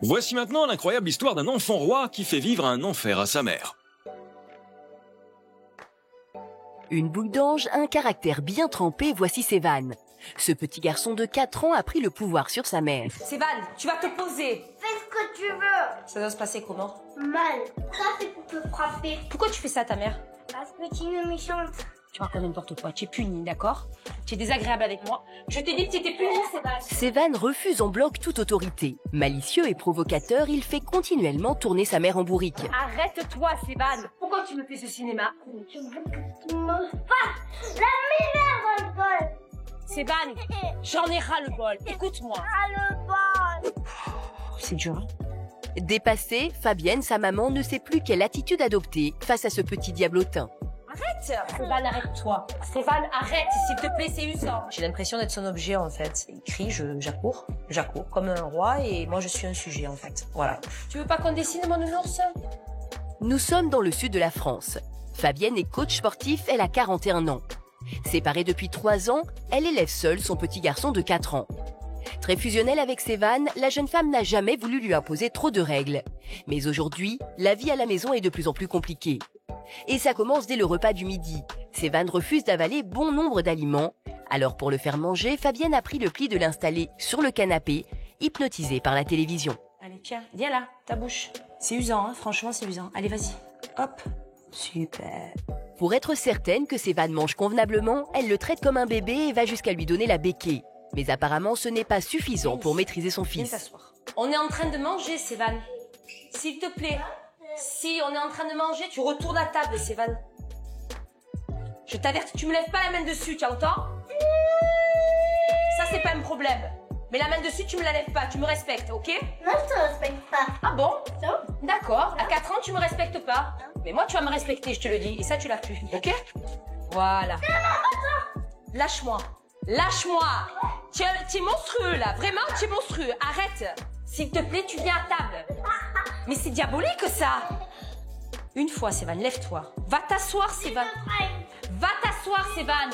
Voici maintenant l'incroyable histoire d'un enfant roi qui fait vivre un enfer à sa mère. Une boule d'ange, un caractère bien trempé, voici Sévan. Ce petit garçon de 4 ans a pris le pouvoir sur sa mère. Sévan, tu vas te poser. Fais ce que tu veux. Ça doit se passer comment? Mal. Ça, c'est pour te frapper. Pourquoi tu fais ça à ta mère? Parce que tu es une méchante. Tu racontes n'importe quoi, tu es puni, d'accord? Tu es désagréable avec moi. Je t'ai dit que tu étais puni, Sévan. Sévan refuse en bloc toute autorité. Malicieux et provocateur, il fait continuellement tourner sa mère en bourrique. Arrête-toi, Sévan. Pourquoi tu me fais ce cinéma? Tu veux que tu me fasses la meilleure alcool. Sévan, j'en ai ras le bol. Écoute-moi. À le bol. C'est dur, hein? Dépassée, Fabienne, sa maman, ne sait plus quelle attitude adopter face à ce petit diablotin. Arrête! Sévan, arrête-toi. Sévan, arrête, s'il te plaît, c'est usant. J'ai l'impression d'être son objet, en fait. Il crie, j'accours comme un roi, et moi, je suis un sujet, en fait. Voilà. Tu veux pas qu'on dessine mon nounours? Nous sommes dans le sud de la France. Fabienne est coach sportif, elle a 41 ans. Séparée depuis 3 ans, elle élève seule son petit garçon de 4 ans. Très fusionnelle avec Sévan, la jeune femme n'a jamais voulu lui imposer trop de règles. Mais aujourd'hui, la vie à la maison est de plus en plus compliquée. Et ça commence dès le repas du midi. Sévan refuse d'avaler bon nombre d'aliments. Alors pour le faire manger, Fabienne a pris le pli de l'installer sur le canapé, hypnotisée par la télévision. Allez, tiens, viens là, ta bouche. C'est usant, hein, franchement, c'est usant. Allez, vas-y. Hop. Super. Pour être certaine que Sévan mange convenablement, elle le traite comme un bébé et va jusqu'à lui donner la béquille. Mais apparemment, ce n'est pas suffisant pour maîtriser son Viens fils. t'asseoir. On est en train de manger, Sévan. S'il te plaît. Si on est en train de manger, tu retournes à table, Sévan. Je t'avertis, tu me lèves pas la main dessus, tu entends? Ça, c'est pas un problème. Mais la main dessus, tu me la lèves pas, tu me respectes, ok? Non, je te respecte pas. Ah bon? Non. D'accord. À 4 ans, tu me respectes pas. Mais moi, tu vas me respecter, je te le dis. Et ça, tu l'as plus, ok? Voilà. Lâche-moi. Lâche-moi. Tu es monstrueux, là. Vraiment, tu es monstrueux. Arrête. S'il te plaît, tu viens à table. Mais c'est diabolique, ça. Une fois, Sévan, lève-toi. Va t'asseoir, Sévan. Va t'asseoir, Sévan.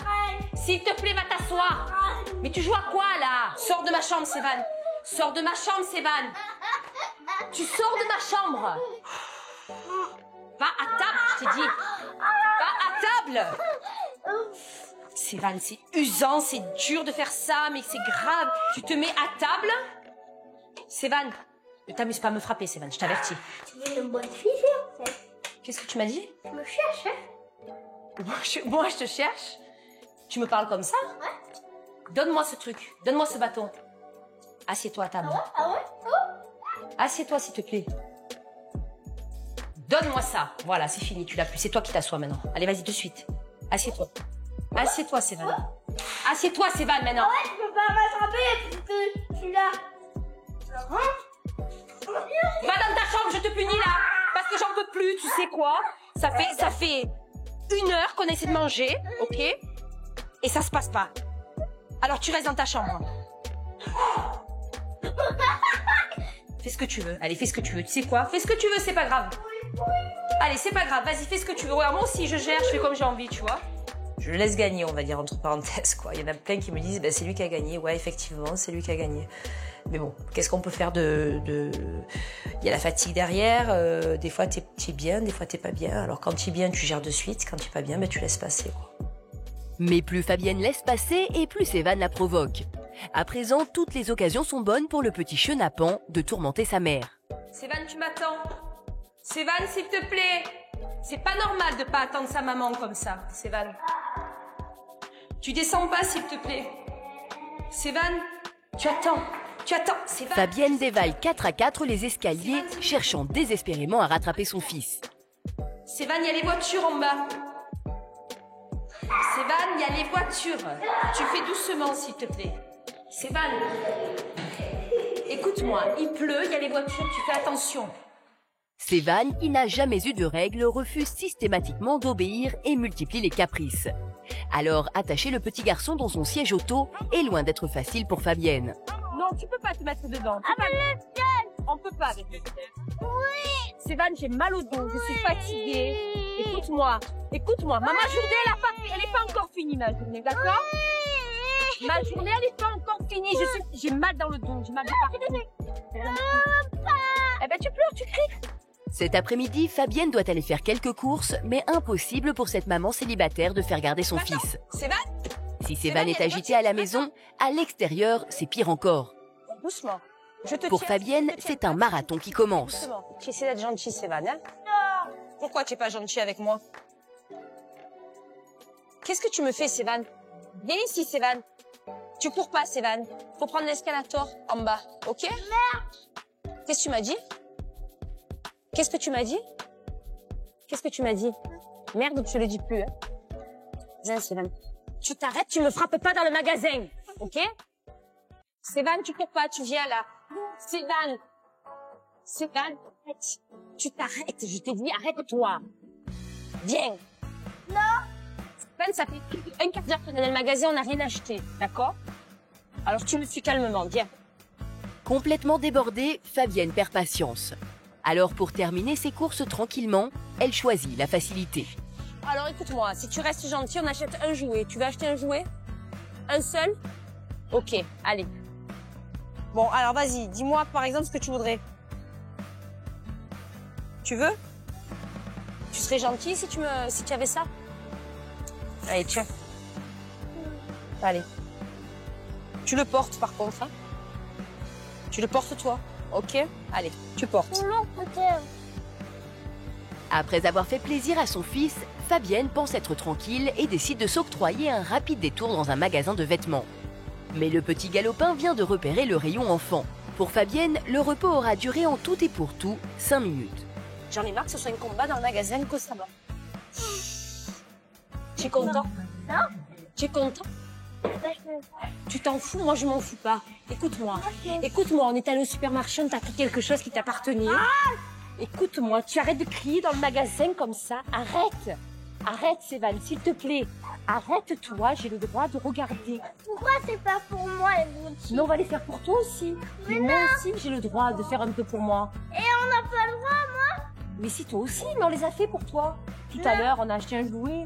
S'il te plaît, va t'asseoir. Mais tu joues à quoi, là? Sors de ma chambre, Sévan. Sors de ma chambre, Sévan. Tu sors de ma chambre. Va à table, je t'ai dit. Va à table. Sévan, c'est usant, c'est dur de faire ça, mais c'est grave. Tu te mets à table. Sévan, ne t'amuse pas à me frapper, Sévan, je t'avertis. Tu es une bonne fille, en fait. Qu'est-ce que tu m'as dit? Tu me cherches, hein? Moi, je te cherche? Tu me parles comme ça? Ouais. Donne-moi ce truc, donne-moi ce bâton. Assieds-toi à table. Ah ouais? Assieds-toi, s'il te plaît. Donne-moi ça. Voilà, c'est fini, tu l'as plus. C'est toi qui t'assois maintenant. Allez, vas-y, de suite. Assieds-toi. Assieds-toi, Sévan. Assieds-toi, Sévan, maintenant. Ah ouais, je peux pas m'attraper parce que je suis là. Va dans ta chambre, je te punis là. Parce que j'en peux plus, tu sais quoi? Ça fait 1 heure qu'on essaie de manger, ok? Et ça se passe pas. Alors tu restes dans ta chambre. Fais ce que tu veux. Allez, fais ce que tu veux. Tu sais quoi? Fais ce que tu veux, c'est pas grave. Allez, c'est pas grave. Vas-y, fais ce que tu veux. Ouais, moi aussi, je gère, je fais comme j'ai envie, tu vois. Je le laisse gagner, on va dire, entre parenthèses, quoi. Il y en a plein qui me disent, ben, c'est lui qui a gagné. Ouais, effectivement, c'est lui qui a gagné. Mais bon, qu'est-ce qu'on peut faire Il y a la fatigue derrière. Des fois, t'es bien, des fois, t'es pas bien. Alors, quand t'es bien, tu gères de suite. Quand t'es pas bien, ben, tu laisses passer, quoi. Mais plus Fabienne laisse passer et plus Sévan la provoque. À présent, toutes les occasions sont bonnes pour le petit chenapan de tourmenter sa mère. Sévan, tu m'attends. Sévan, s'il te plaît. C'est pas normal de pas attendre sa maman comme ça, Sévan. Tu descends pas, s'il te plaît. Sévan, tu attends, Sévan. Fabienne dévale 4 à 4 les escaliers, cherchant désespérément à rattraper son fils. Sévan, il y a les voitures en bas. Sévan, il y a les voitures. Tu fais doucement, s'il te plaît. Sévan, écoute-moi, il pleut, il y a les voitures, tu fais attention. Sévan, qui n'a jamais eu de règles, refuse systématiquement d'obéir et multiplie les caprices. Alors, attacher le petit garçon dans son siège auto est loin d'être facile pour Fabienne. Non, tu peux pas te mettre dedans. On peut pas avec le siège. Oui. Sévan, j'ai mal au dos, je suis fatiguée. Écoute-moi, ma journée, elle est pas encore finie, ma journée, d'accord? Ma journée, elle est pas encore finie, j'ai mal dans le dos, j'ai mal de partout. ben tu pleures, tu cries. Cet après-midi, Fabienne doit aller faire quelques courses, mais impossible pour cette maman célibataire de faire garder son fils. Sévan, Si Sévan est agité à la maison, à l'extérieur, c'est pire encore. doucement. Pour Fabienne, c'est un marathon qui commence. Tu essaies d'être gentil, Sévan, hein? Pourquoi tu es pas gentil avec moi? Qu'est-ce que tu me fais, Sévan? Viens ici, Sévan. Tu cours pas, Sévan. Faut prendre l'escalator en bas, ok? Merde! Qu'est-ce que tu m'as dit? Qu'est-ce que tu m'as dit? Qu'est-ce que tu m'as dit? Merde, tu le dis plus, hein? Viens, Sévan. Tu t'arrêtes, tu me frappes pas dans le magasin, ok? Sévan, tu cours pas, tu viens là. Sévan. Sévan, arrête. Tu t'arrêtes, je t'ai dit, arrête-toi. Viens. Non. Sévan, ça fait un quart d'heure qu'on est dans le magasin, on n'a rien acheté, d'accord? Alors tu me suis calmement, viens. Complètement débordée, Fabienne perd patience. Alors pour terminer ses courses tranquillement, elle choisit la facilité. Alors écoute-moi, si tu restes gentil, on achète un jouet. Tu veux acheter un jouet? Un seul? Ok, allez. Bon, alors vas-y, dis-moi par exemple ce que tu voudrais. Tu veux? Tu serais gentil si tu avais ça? Allez, tiens. Allez. Tu le portes par contre, hein? Tu le portes toi, ok? Allez, tu portes. Non, peut-être. Après avoir fait plaisir à son fils, Fabienne pense être tranquille et décide de s'octroyer un rapide détour dans un magasin de vêtements. Mais le petit galopin vient de repérer le rayon enfant. Pour Fabienne, le repos aura duré en tout et pour tout 5 minutes. J'en ai marre que ce soit un combat dans le magasin constamment. Tu es content? Non. Tu es content? Tu t'en fous? Moi, je m'en fous pas. Écoute-moi. Écoute-moi, on est allé au supermarché, on t'a pris quelque chose qui t'appartenait. Écoute-moi, tu arrêtes de crier dans le magasin comme ça. Arrête. Arrête, Sévan, s'il te plaît. Arrête-toi, j'ai le droit de regarder. Pourquoi c'est pas pour moi les outils? Mais on va les faire pour toi aussi. Mais moi aussi, j'ai le droit de faire un peu pour moi. Et on n'a pas le droit, moi? Mais si, toi aussi, mais on les a fait pour toi. Tout à l'heure, on a acheté un jouet.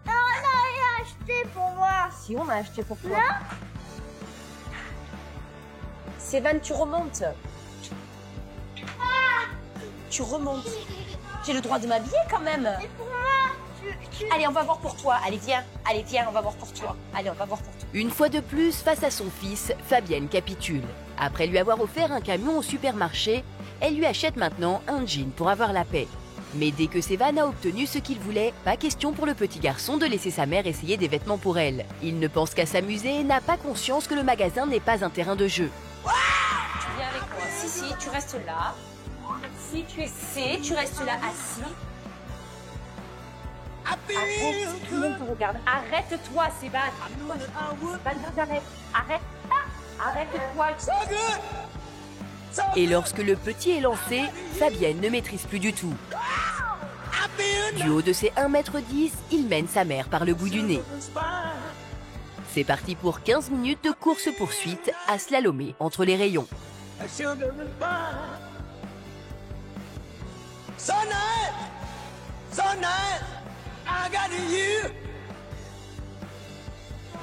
On n'a rien acheté pour moi. Si, on a acheté pour toi. Non. Sévan, tu remontes. Tu remontes. J'ai le droit de m'habiller quand même. Et pour moi, Allez, on va voir pour toi. Allez, viens. Allez, viens, on va voir pour toi. Allez, on va voir pour toi. Une fois de plus, face à son fils, Fabienne capitule. Après lui avoir offert un camion au supermarché, elle lui achète maintenant un jean pour avoir la paix. Mais dès que Sévan a obtenu ce qu'il voulait, pas question pour le petit garçon de laisser sa mère essayer des vêtements pour elle. Il ne pense qu'à s'amuser et n'a pas conscience que le magasin n'est pas un terrain de jeu. Tu viens avec moi. Si, tu restes là. Si tu es C, tu restes là assis. Arrête, tout le monde te regarde. Arrête-toi, Sévan. Sévan, arrête. Arrête-toi. Et lorsque le petit est lancé, Fabienne ne maîtrise plus du tout. Du haut de ses 1,10 m, il mène sa mère par le bout du nez. C'est parti pour 15 minutes de course-poursuite à slalomer entre les rayons. So nice, so nice, I got you.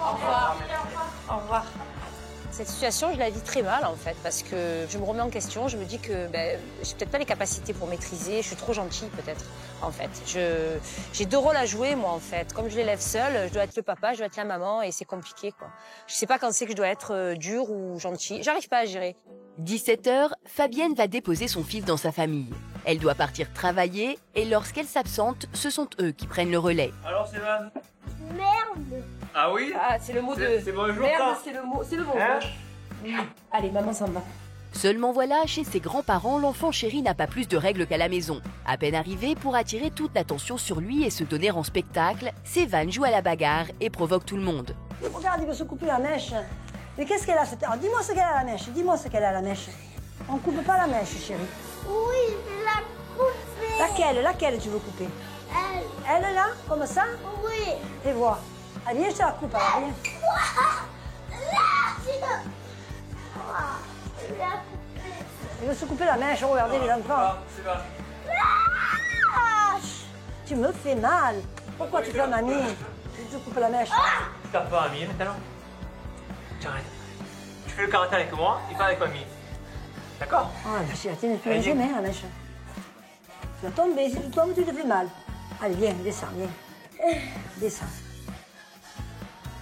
Au revoir. Au revoir. Cette situation, je la vis très mal en fait, parce que je me remets en question, je me dis que j'ai peut-être pas les capacités pour maîtriser, je suis trop gentille peut-être, en fait. J'ai 2 rôles à jouer moi en fait, comme je l'élève seule, je dois être le papa, je dois être la maman et c'est compliqué quoi. Je sais pas quand c'est que je dois être dure ou gentille, j'arrive pas à gérer. 17 h, Fabienne va déposer son fils dans sa famille. Elle doit partir travailler et lorsqu'elle s'absente, ce sont eux qui prennent le relais. Alors, Sévan? Merde. Ah oui? Ah, c'est le mot de... C'est bonjour, Merde, ça. c'est le mot, Hein? Oui. Allez, maman s'en va. Seulement voilà, chez ses grands-parents, l'enfant chéri n'a pas plus de règles qu'à la maison. À peine arrivé, pour attirer toute l'attention sur lui et se donner en spectacle, Sévan joue à la bagarre et provoque tout le monde. Regarde, il veut se couper la mèche. Mais qu'est-ce qu'elle a cette... Alors, dis-moi ce qu'elle a la mèche. Dis-moi ce qu'elle a la mèche. On coupe pas la mèche, chérie. Oui, je la couper. Laquelle tu veux couper? Elle. Elle là, comme ça? Oui. Et vois. Allez, viens, je te la coupe, alors, viens. Là, sinon. Je la couper. Il veut se couper la mèche, regardez les enfants. Sévan. Tu me fais mal. Pourquoi tu fais mamie? Tu te coupes la mèche. Tu tapes pas mamie maintenant. Tu arrêtes. Tu fais le karaté avec moi et pas avec mamie. D'accord? Ah, si la tienne, tu ne jamais, la mèche. Tu vas tomber, si tu tombes, tu te fais mal. Allez, viens, descends, viens. Descends.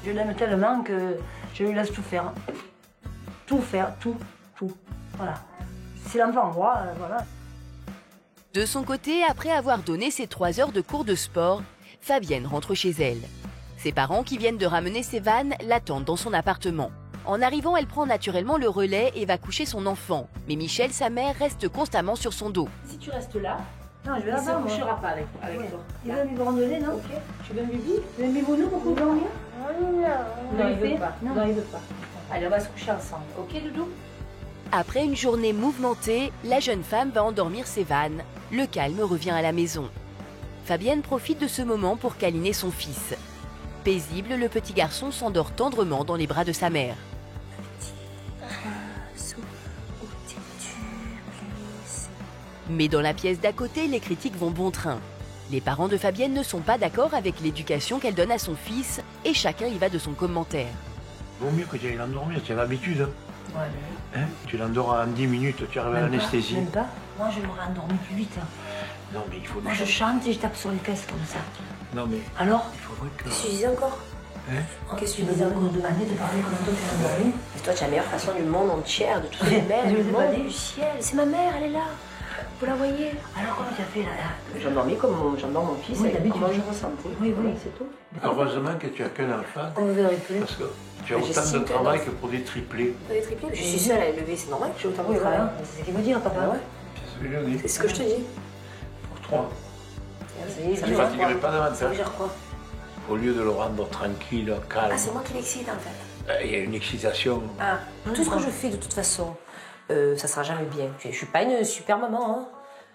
Je l'aime tellement que je lui laisse tout faire. Tout faire, tout. Voilà. Si l'enfant voit, voilà. De son côté, après avoir donné ses 3 heures de cours de sport, Fabienne rentre chez elle. Ses parents qui viennent de ramener Sévan l'attendent dans son appartement. En arrivant, elle prend naturellement le relais et va coucher son enfant. Mais Michel, sa mère, reste constamment sur son dos. Si tu restes là, Non, je vais il ne l'avoir, se moi. couchera pas avec Oui. toi. Il veut un biberon de lait, non? Ok. Tu veux un bibi? Tu veux un bibounou beaucoup dormir? Non, il veut pas. Non. Non, il veut pas. Allez, on va se coucher ensemble. Ok, Doudou? Après une journée mouvementée, la jeune femme va endormir Sévan. Le calme revient à la maison. Fabienne profite de ce moment pour câliner son fils. Paisible, le petit garçon s'endort tendrement dans les bras de sa mère. Mais dans la pièce d'à côté, les critiques vont bon train. Les parents de Fabienne ne sont pas d'accord avec l'éducation qu'elle donne à son fils et chacun y va de son commentaire. Vaut mieux que tu ailles l'endormir, tu as l'habitude. Ouais, Hein? Tu l'endors en 10 minutes, tu arrives à l'anesthésie. Même pas. Moi, je m'aurais endormi plus vite. Non, mais il faut... Moi, je chante et je tape sur les fesses comme ça. Non, mais Alors? il faudrait que... Qu'est-ce que tu disais encore? Hein? Qu'est-ce que tu Tu disais vas encore? nous demander de parler comme toi, tu es endormi. Mais toi, tu as la meilleure façon du monde entière, de toutes les mères, Je du vous ai pas monde, dit. du ciel. C'est ma mère, elle est là. Vous la voyez? Alors, comment tu as fait là? J'endormis comme j'endors mon fils, Oui, avec d'habitude. comment je ressentais. Oui, c'est tout. Heureusement que tu as qu'un enfant, On ne verrait plus. parce que tu as Mais autant de j'estime que travail non. que pour des triplés. Vous avez triplé? Je suis seule à élever, c'est normal que j'ai autant de Oui, travail. voilà. C'est ce qu'il veut dire, papa. Ah ouais? C'est ce que je dis. C'est ce que je te dis. Pour 3. Ça veut Ça ne dire fatiguerait quoi? pas Ça veut davantage. dire quoi? Au lieu de le rendre tranquille, calme, Ah, c'est moi qui l'excite en fait. il y a une excitation. Ah, tout ce que je fais de toute façon, ça sera jamais bien. Je suis pas une super maman, hein.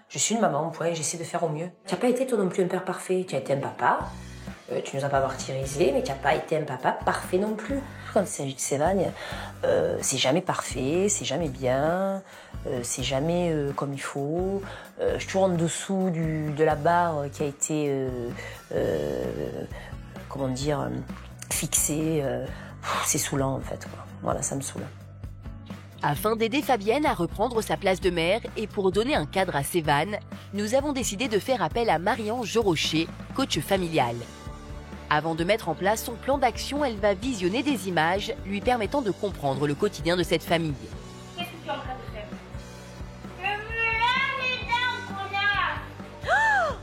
Je suis une maman, point, j'essaie de faire au mieux. Tu n'as pas été toi non plus un père parfait, tu as été un papa, tu nous as pas martyrisés, mais tu n'as pas été un papa parfait non plus. Quand il s'agit de Sévan, c'est jamais parfait, c'est jamais bien, c'est jamais comme il faut. Je suis toujours en dessous de la barre qui a été, comment dire, fixée. C'est saoulant en fait, quoi. Voilà, ça me saoule. Afin d'aider Fabienne à reprendre sa place de mère et pour donner un cadre à Sévan, nous avons décidé de faire appel à Marie-Ange Rocher, coach familial. Avant de mettre en place son plan d'action, elle va visionner des images lui permettant de comprendre le quotidien de cette famille. Qu'est-ce que tu es en train de faire? Je me lave les dents, connard!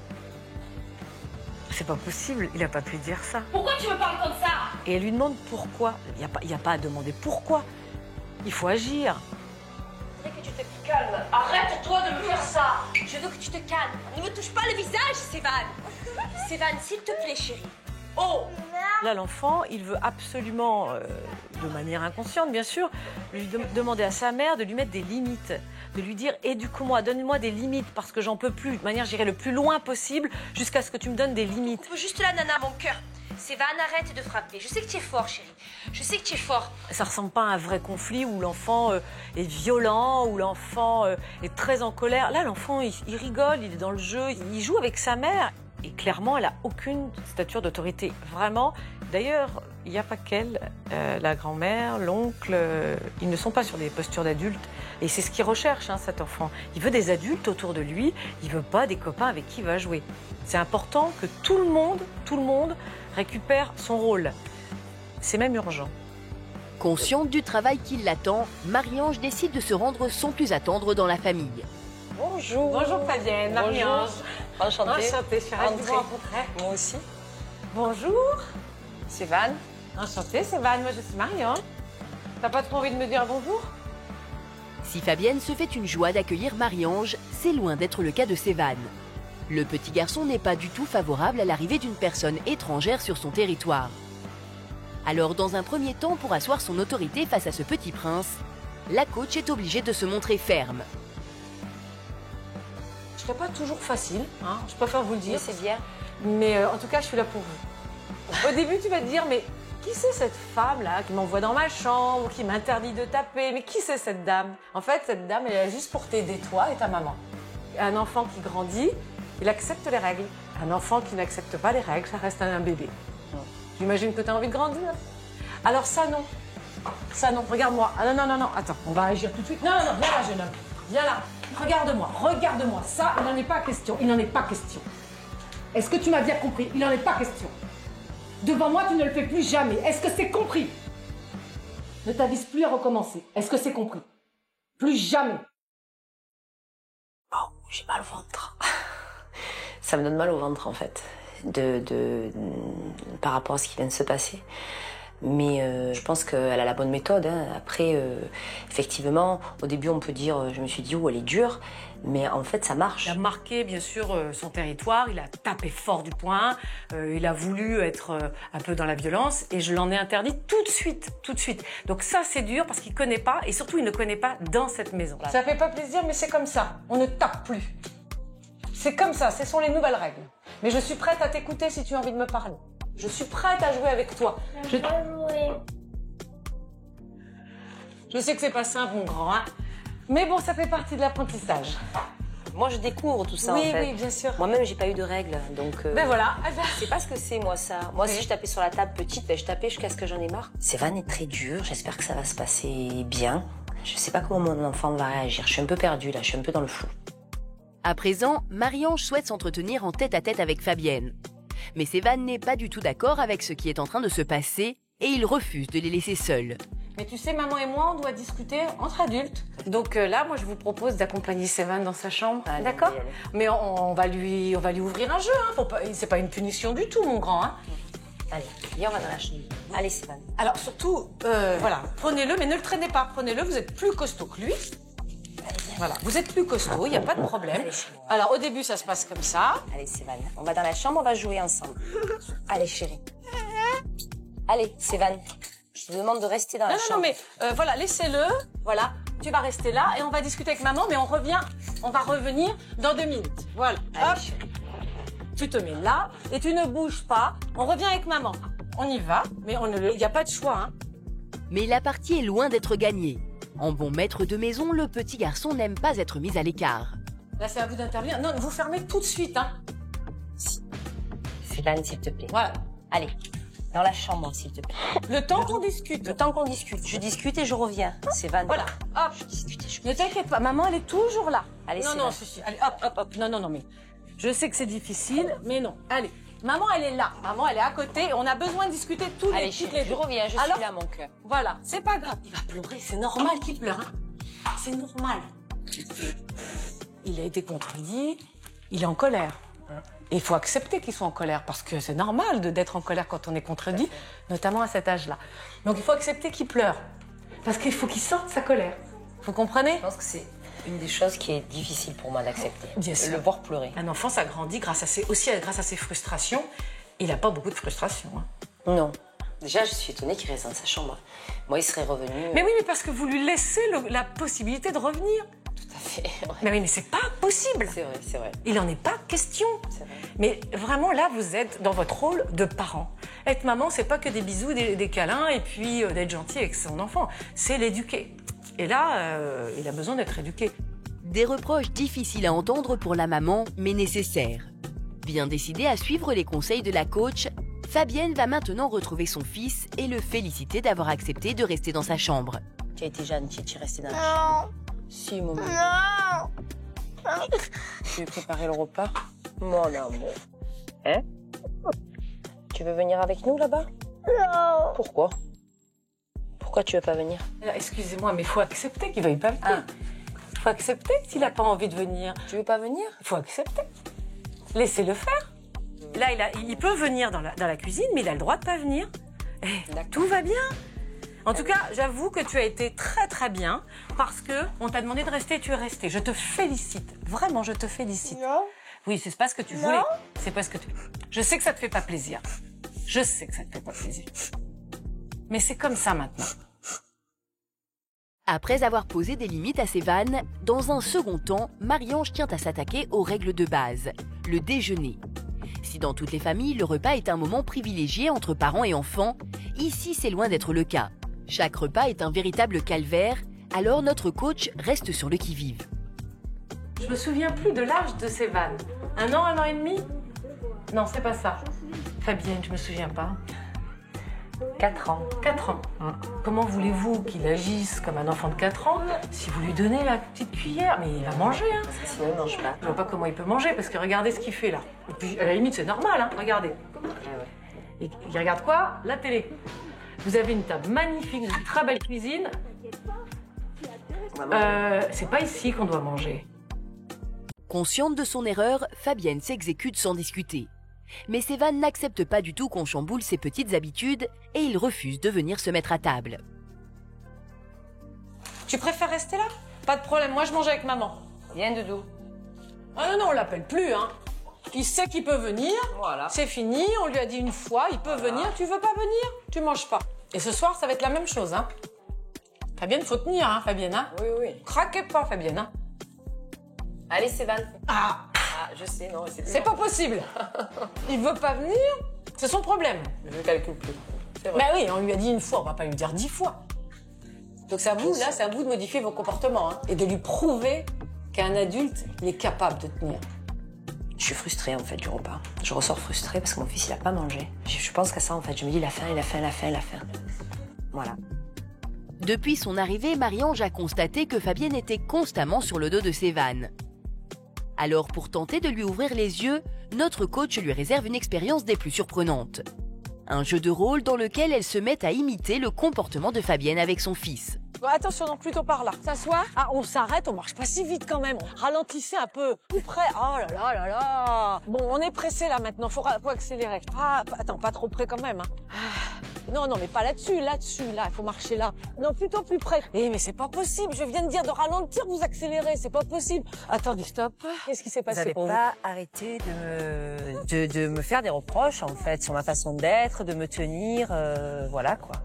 C'est pas possible, il a pas pu dire ça. Pourquoi tu me parles comme ça? Et elle lui demande pourquoi. Il y a pas à demander pourquoi. Il faut agir. Je voudrais que tu te calmes. Arrête-toi de me faire ça. Je veux que tu te calmes. Ne me touche pas le visage, Sévan. Sévan, s'il te plaît, chérie. Oh! Là, l'enfant, il veut absolument, de manière inconsciente, bien sûr, lui demander à sa mère de lui mettre des limites. De lui dire, éduque-moi, donne-moi des limites, parce que j'en peux plus. De manière, j'irai le plus loin possible jusqu'à ce que tu me donnes des limites. Coupe juste là, Nana, mon cœur. Sévan, arrête de frapper. Je sais que tu es fort, chérie. Je sais que tu es fort. Ça ressemble pas à un vrai conflit où l'enfant est violent, où l'enfant est très en colère. Là, l'enfant, il rigole, il est dans le jeu, il joue avec sa mère. Et clairement, elle a aucune stature d'autorité. Vraiment. D'ailleurs, il n'y a pas qu'elle, la grand-mère, l'oncle, ils ne sont pas sur des postures d'adultes. Et c'est ce qu'il recherche, hein, cet enfant. Il veut des adultes autour de lui, il veut pas des copains avec qui il va jouer. C'est important que tout le monde récupère son rôle. C'est même urgent. Consciente du travail qui l'attend, Marie-Ange décide de se rendre sans plus attendre dans la famille. Bonjour. Bonjour Fabienne, Marie-Ange. Enchantée. Enchantée, je suis ravie de vous rencontrer. Moi aussi. Bonjour. Sévan. Enchantée, Sévan. Moi, je suis Marie-Ange. T'as pas trop envie de me dire bonjour? Si Fabienne se fait une joie d'accueillir Marie-Ange, c'est loin d'être le cas de Sévan. Le petit garçon n'est pas du tout favorable à l'arrivée d'une personne étrangère sur son territoire. Alors, dans un premier temps, pour asseoir son autorité face à ce petit prince, la coach est obligée de se montrer ferme. Je serai pas toujours facile, hein, je préfère vous le dire. C'est bien. Mais en tout cas, je suis là pour vous. Au début, tu vas te dire, mais qui c'est cette femme-là qui m'envoie dans ma chambre, qui m'interdit de taper? Mais qui c'est cette dame? En fait, cette dame, elle est là juste pour t'aider, toi et ta maman. Un enfant qui grandit, il accepte les règles. Un enfant qui n'accepte pas les règles, ça reste un bébé. J'imagine que tu as envie de grandir. Alors ça, non. Ça, non. Regarde-moi. Ah non, non, non, non. Attends, on va agir tout de suite. Non, non, non, viens là, jeune homme. viens là. Regarde-moi, regarde-moi. Ça, il n'en est pas question, il n'en est pas question. Est-ce que tu m'as bien compris? Il n'en est pas question. Devant moi, tu ne le fais plus jamais. Est-ce que c'est compris? Ne t'avise plus à recommencer. Est-ce que c'est compris? Plus jamais. Oh, j'ai mal au ventre. Ça me donne mal au ventre, en fait, par rapport à ce qui vient de se passer. Mais je pense qu'elle a la bonne méthode. Hein. Après, effectivement, au début, on peut dire, je me suis dit, oh, elle est dure. Mais en fait, ça marche. Il a marqué, bien sûr, son territoire. Il a tapé fort du poing. Il a voulu être un peu dans la violence. Et je l'en ai interdit tout de suite, tout de suite. Donc ça, c'est dur parce qu'il ne connaît pas. Et surtout, il ne connaît pas dans cette maison. Ça fait pas plaisir, mais c'est comme ça. On ne tape plus. C'est comme ça, ce sont les nouvelles règles. Mais je suis prête à t'écouter si tu as envie de me parler. Je suis prête à jouer avec toi. Je sais que c'est pas simple, mon grand, hein. Mais bon, ça fait partie de l'apprentissage. Moi, je découvre tout ça, oui, en fait. Oui, bien sûr. Moi-même, j'ai pas eu de règles, donc... Ben voilà. Je sais pas ce que c'est, moi, ça. Moi, si je tapais sur la table petite, ben, je tapais jusqu'à ce que j'en ai marre. Sévan est très dur, j'espère que ça va se passer bien. Je sais pas comment mon enfant va réagir. Je suis un peu perdue, là, je suis un peu dans le flou. À présent, Marie-Ange souhaite s'entretenir en tête-à-tête avec Fabienne. Mais Sévan n'est pas du tout d'accord avec ce qui est en train de se passer et il refuse de les laisser seuls. Mais tu sais, maman et moi, on doit discuter entre adultes. Donc là, moi, je vous propose d'accompagner Sévan dans sa chambre, d'accord? Mais on va lui ouvrir un jeu, hein. C'est pas une punition du tout, mon grand, hein. Allez, viens, on va dans la chambre. Allez, Sévan. Alors surtout, voilà, prenez-le, mais ne le traînez pas. Prenez-le, vous êtes plus costaud que lui. Voilà, vous êtes plus costaud, il n'y a pas de problème. Alors au début, ça se passe comme ça. Allez, Sévan, on va dans la chambre, on va jouer ensemble. Allez, chérie. Allez, Sévan, je te demande de rester dans la chambre. Non, mais voilà, laissez-le. Voilà, tu vas rester là et on va discuter avec maman, mais on va revenir dans 2 minutes. Voilà, hop. Tu te mets là et tu ne bouges pas. On revient avec maman. On y va, mais il n'y a pas de choix, hein. Mais la partie est loin d'être gagnée. En bon maître de maison, le petit garçon n'aime pas être mis à l'écart. Là, c'est à vous d'intervenir. Non, vous fermez tout de suite, hein. Sévan, s'il te plaît. Voilà. Allez, dans la chambre, s'il te plaît. Le temps qu'on discute. Le temps qu'on discute. Je discute et je reviens. Sévan. Voilà, hop. Je discute et je reviens. Ne t'inquiète pas, maman, elle est toujours là. Allez, non, Sévan. non, allez, hop. Non, mais je sais que c'est difficile, mais non. Allez, maman, elle est là. Maman, elle est à côté. On a besoin de discuter tous les deux. Allez, je reviens, je suis là, mon cœur. Voilà, c'est pas grave. Il va pleurer, c'est normal qu'il pleure, hein. C'est normal. Il a été contredit, il est en colère. Et il faut accepter qu'il soit en colère, parce que c'est normal d'être en colère quand on est contredit, notamment à cet âge-là. Donc il faut accepter qu'il pleure, parce qu'il faut qu'il sorte sa colère. Vous comprenez? Je pense que c'est une des choses qui est difficile pour moi d'accepter. Bien sûr. Le voir pleurer. Un enfant, ça grandit grâce à ses frustrations. Il n'a pas beaucoup de frustrations, hein. Non. Déjà, je suis étonnée qu'il reste dans sa chambre. Moi, il serait revenu... Mais oui, mais parce que vous lui laissez la possibilité de revenir. Tout à fait, ouais. Mais oui, mais c'est pas possible. C'est vrai, c'est vrai. Il n'en est pas question. C'est vrai. Mais vraiment, là, vous êtes dans votre rôle de parent. Être maman, c'est pas que des bisous, des câlins, et puis d'être gentil avec son enfant. C'est l'éduquer. Et là, il a besoin d'être éduqué. Des reproches difficiles à entendre pour la maman, mais nécessaires. Bien décidée à suivre les conseils de la coach, Fabienne va maintenant retrouver son fils et le féliciter d'avoir accepté de rester dans sa chambre. Tu as été gentille, tu es restée dans la chambre. Si, maman. Non. Tu veux préparer le repas? Mon amour. Hein? Tu veux venir avec nous là-bas? Non. Pourquoi? Pourquoi tu veux pas venir? Excusez-moi, mais il faut accepter qu'il veuille pas venir. Il faut accepter s'il n'a pas envie de venir. Tu veux pas venir? Il faut accepter. Laissez-le faire. Là, il peut venir dans la cuisine, mais il a le droit de pas venir. Tout va bien. En tout cas, j'avoue que tu as été très très bien parce que on t'a demandé de rester, tu es resté. Je te félicite. Vraiment, je te félicite. Non. Oui, c'est pas ce que tu voulais. C'est pas ce que tu... Je sais que ça te fait pas plaisir. Je sais que ça te fait pas plaisir. Mais c'est comme ça maintenant. Après avoir posé des limites à Sévan, dans un second temps, Marie-Ange tient à s'attaquer aux règles de base, le déjeuner. Si dans toutes les familles, le repas est un moment privilégié entre parents et enfants, ici c'est loin d'être le cas. Chaque repas est un véritable calvaire, alors notre coach reste sur le qui-vive. Je me souviens plus de l'âge de Sévan. 1 an et demi? Non, c'est pas ça. Fabienne, je me souviens pas. 4 ans. 4 ans. Comment voulez-vous qu'il agisse comme un enfant de 4 ans si vous lui donnez la petite cuillère? Mais il va manger, hein. Sinon, il mange pas. Je vois pas comment il peut manger, parce que regardez ce qu'il fait là. Et puis, à la limite, c'est normal, hein. Regardez. Et il regarde quoi? La télé. Vous avez une table magnifique, une très belle cuisine. C'est pas ici qu'on doit manger. Consciente de son erreur, Fabienne s'exécute sans discuter. Mais Sévan n'accepte pas du tout qu'on chamboule ses petites habitudes et il refuse de venir se mettre à table. Tu préfères rester là? Pas de problème, moi je mange avec maman. Viens, Doudou. Ah non, non, on l'appelle plus, hein. Il sait qu'il peut venir, Voilà. c'est fini, on lui a dit une fois, il peut venir, tu veux pas venir, tu manges pas. Et ce soir, ça va être la même chose, hein. Fabienne, faut tenir, hein, Fabienne, hein. Oui, oui. Craquez pas, Fabienne, hein. Allez, Sévan. Ah, je sais, non, c'est pas possible. Il veut pas venir, c'est son problème. Je ne calcule plus. C'est vrai. Bah oui, on lui a dit une fois, on va pas lui dire 10 fois. Donc c'est à vous, là, c'est à vous de modifier vos comportements, hein, et de lui prouver qu'un adulte, il est capable de tenir. Je suis frustrée en fait du repas. Je ressors frustrée parce que mon fils il a pas mangé. Je pense qu'à ça en fait. Je me dis il a faim, il a faim, il a faim, il a faim. Voilà. Depuis son arrivée, Marie-Ange a constaté que Fabienne était constamment sur le dos de Sévan. Alors pour tenter de lui ouvrir les yeux, notre coach lui réserve une expérience des plus surprenantes. Un jeu de rôle dans lequel elle se met à imiter le comportement de Fabienne avec son fils. Attention, non, plutôt par là. S'asseoir. Ah, on s'arrête, on marche pas si vite quand même. Ralentissez un peu. Plus près. Oh là là là là. Bon, on est pressé là maintenant, faut accélérer. Ah, attends, pas trop près quand même. Hein. Ah. Non, non, mais pas là-dessus, là, il faut marcher là. Non, plutôt plus près. Eh, mais c'est pas possible, je viens de dire de ralentir, vous accélérez, c'est pas possible. Attendez, stop. Qu'est-ce qui s'est Vous passé n'avez pour pas arrêté de me faire des reproches en fait sur ma façon d'être, de me tenir, voilà quoi.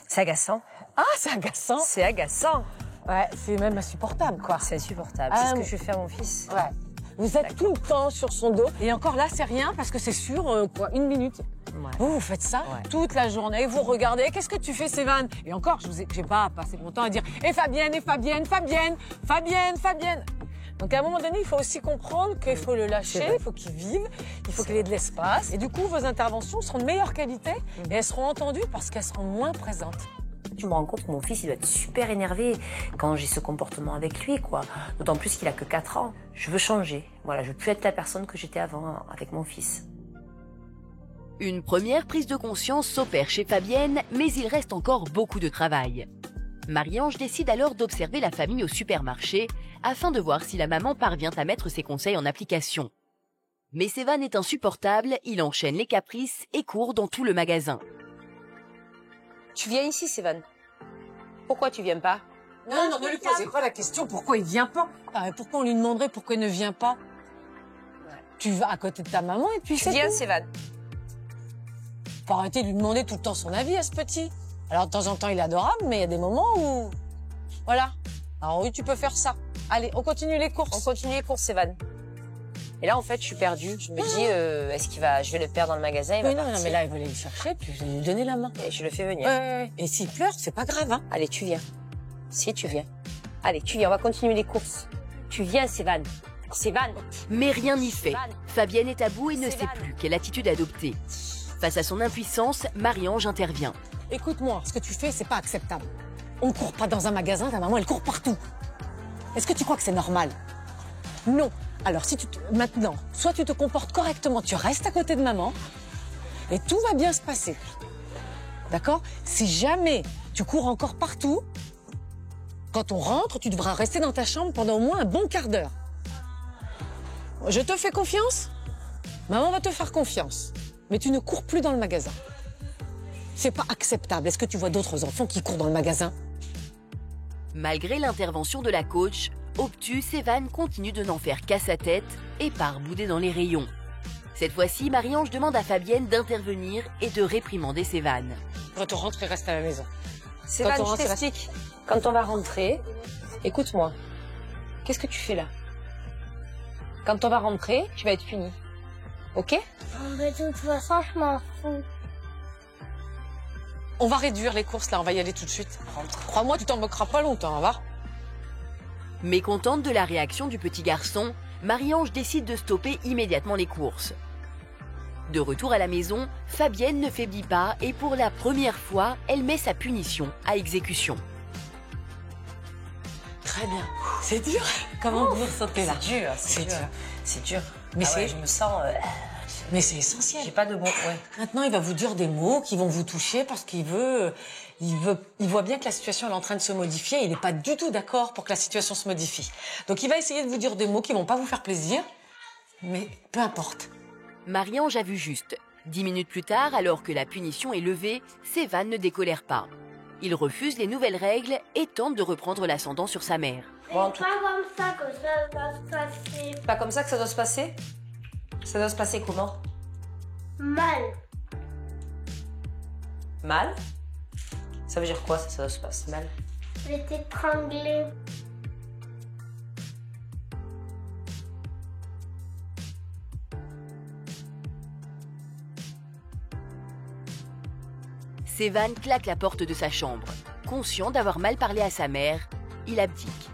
C'est agaçant. Ah, c'est agaçant. C'est agaçant. Ouais, c'est même insupportable, quoi. C'est insupportable. Ah, C'est ce que je fais à mon fils. Ouais. Vous êtes tout le temps sur son dos. Et encore là, c'est rien parce que c'est sur, quoi, 1 minute. Ouais. Vous faites ça toute la journée. Vous regardez. Qu'est-ce que tu fais, Sévan? Et encore, j'ai pas passé mon temps à dire « Et Fabienne, et Fabienne, Fabienne, Fabienne, Fabienne ». Donc à un moment donné, il faut aussi comprendre qu'il faut le lâcher, il faut qu'il vive, il faut qu'il ait de l'espace. Et du coup, vos interventions seront de meilleure qualité et elles seront entendues parce qu'elles seront moins présentes. Je me rends compte que mon fils, il doit être super énervé quand j'ai ce comportement avec lui, quoi. D'autant plus qu'il a que 4 ans. Je veux changer. Voilà, je veux plus être la personne que j'étais avant avec mon fils. Une première prise de conscience s'opère chez Fabienne, mais il reste encore beaucoup de travail. Marie-Ange décide alors d'observer la famille au supermarché afin de voir si la maman parvient à mettre ses conseils en application. Mais Sévan est insupportable, il enchaîne les caprices et court dans tout le magasin. Tu viens ici, Sévan. Pourquoi tu viens pas? Non, non, ne lui posez pas la question pourquoi il vient pas. Pourquoi on lui demanderait pourquoi il ne vient pas? Tu vas à côté de ta maman et puis c'est tout. Viens, Sévan. Faut arrêter de lui demander tout le temps son avis à ce petit. Alors de temps en temps il est adorable, mais il y a des moments où... Voilà. Alors oui, tu peux faire ça. Allez, on continue les courses. On continue les courses, Sévan. Et là, en fait, je suis perdue. Je me dis, est-ce qu'il va... Je vais le perdre dans le magasin, il va partir. Non, mais là, il va aller le chercher, puis je vais lui donner la main. Et je le fais venir. Et s'il pleure, c'est pas grave, hein. Allez, tu viens. Si, tu viens. Allez, tu viens, on va continuer les courses. Tu viens, Sévan. Sévan. Mais rien n'y fait. Fabienne est à bout et ne sait plus quelle attitude adopter. Face à son impuissance, Marie-Ange intervient. Écoute-moi, ce que tu fais, c'est pas acceptable. On court pas dans un magasin, ta maman, elle court partout. Est-ce que tu crois que c'est normal? Non. Alors, maintenant, soit tu te comportes correctement, tu restes à côté de maman, et tout va bien se passer. D'accord? Si jamais tu cours encore partout, quand on rentre, tu devras rester dans ta chambre pendant au moins un bon quart d'heure. Je te fais confiance? Maman va te faire confiance. Mais tu ne cours plus dans le magasin. C'est pas acceptable. Est-ce que tu vois d'autres enfants qui courent dans le magasin? Malgré l'intervention de la coach, obtus, Sévan continue de n'en faire qu'à sa tête et part bouder dans les rayons. Cette fois-ci, Marie-Ange demande à Fabienne d'intervenir et de réprimander Sévan. Quand on rentre, il reste à la maison. Sévan, je t'explique. Quand on va rentrer, écoute-moi. Qu'est-ce que tu fais là? Quand on va rentrer, tu vas être puni. Ok? De toute façon, je m'en fous. On va réduire les courses là, on va y aller tout de suite. Crois-moi, tu t'en moqueras pas longtemps, va? Mécontente de la réaction du petit garçon, Marie-Ange décide de stopper immédiatement les courses. De retour à la maison, Fabienne ne faiblit pas et pour la première fois, elle met sa punition à exécution. Très bien. C'est dur. Comment vous ressentez là? C'est dur, c'est dur. C'est dur. Mais Ah ouais, c'est... je me sens... Mais c'est essentiel. J'ai pas de mots, ouais. Maintenant, il va vous dire des mots qui vont vous toucher parce qu'il il voit bien que la situation est en train de se modifier. Il n'est pas du tout d'accord pour que la situation se modifie. Donc, il va essayer de vous dire des mots qui vont pas vous faire plaisir, mais peu importe. Marie-Ange a vu juste. 10 minutes plus tard, alors que la punition est levée, Sévan ne décolère pas. Il refuse les nouvelles règles et tente de reprendre l'ascendant sur sa mère. Bon, pas comme ça que ça va se passer. Pas comme ça que ça doit se passer? Ça doit se passer comment? Mal. Mal? Ça veut dire quoi, ça doit se passer mal? Je vais t'étrangler. Sévan claque la porte de sa chambre. Conscient d'avoir mal parlé à sa mère, il abdique.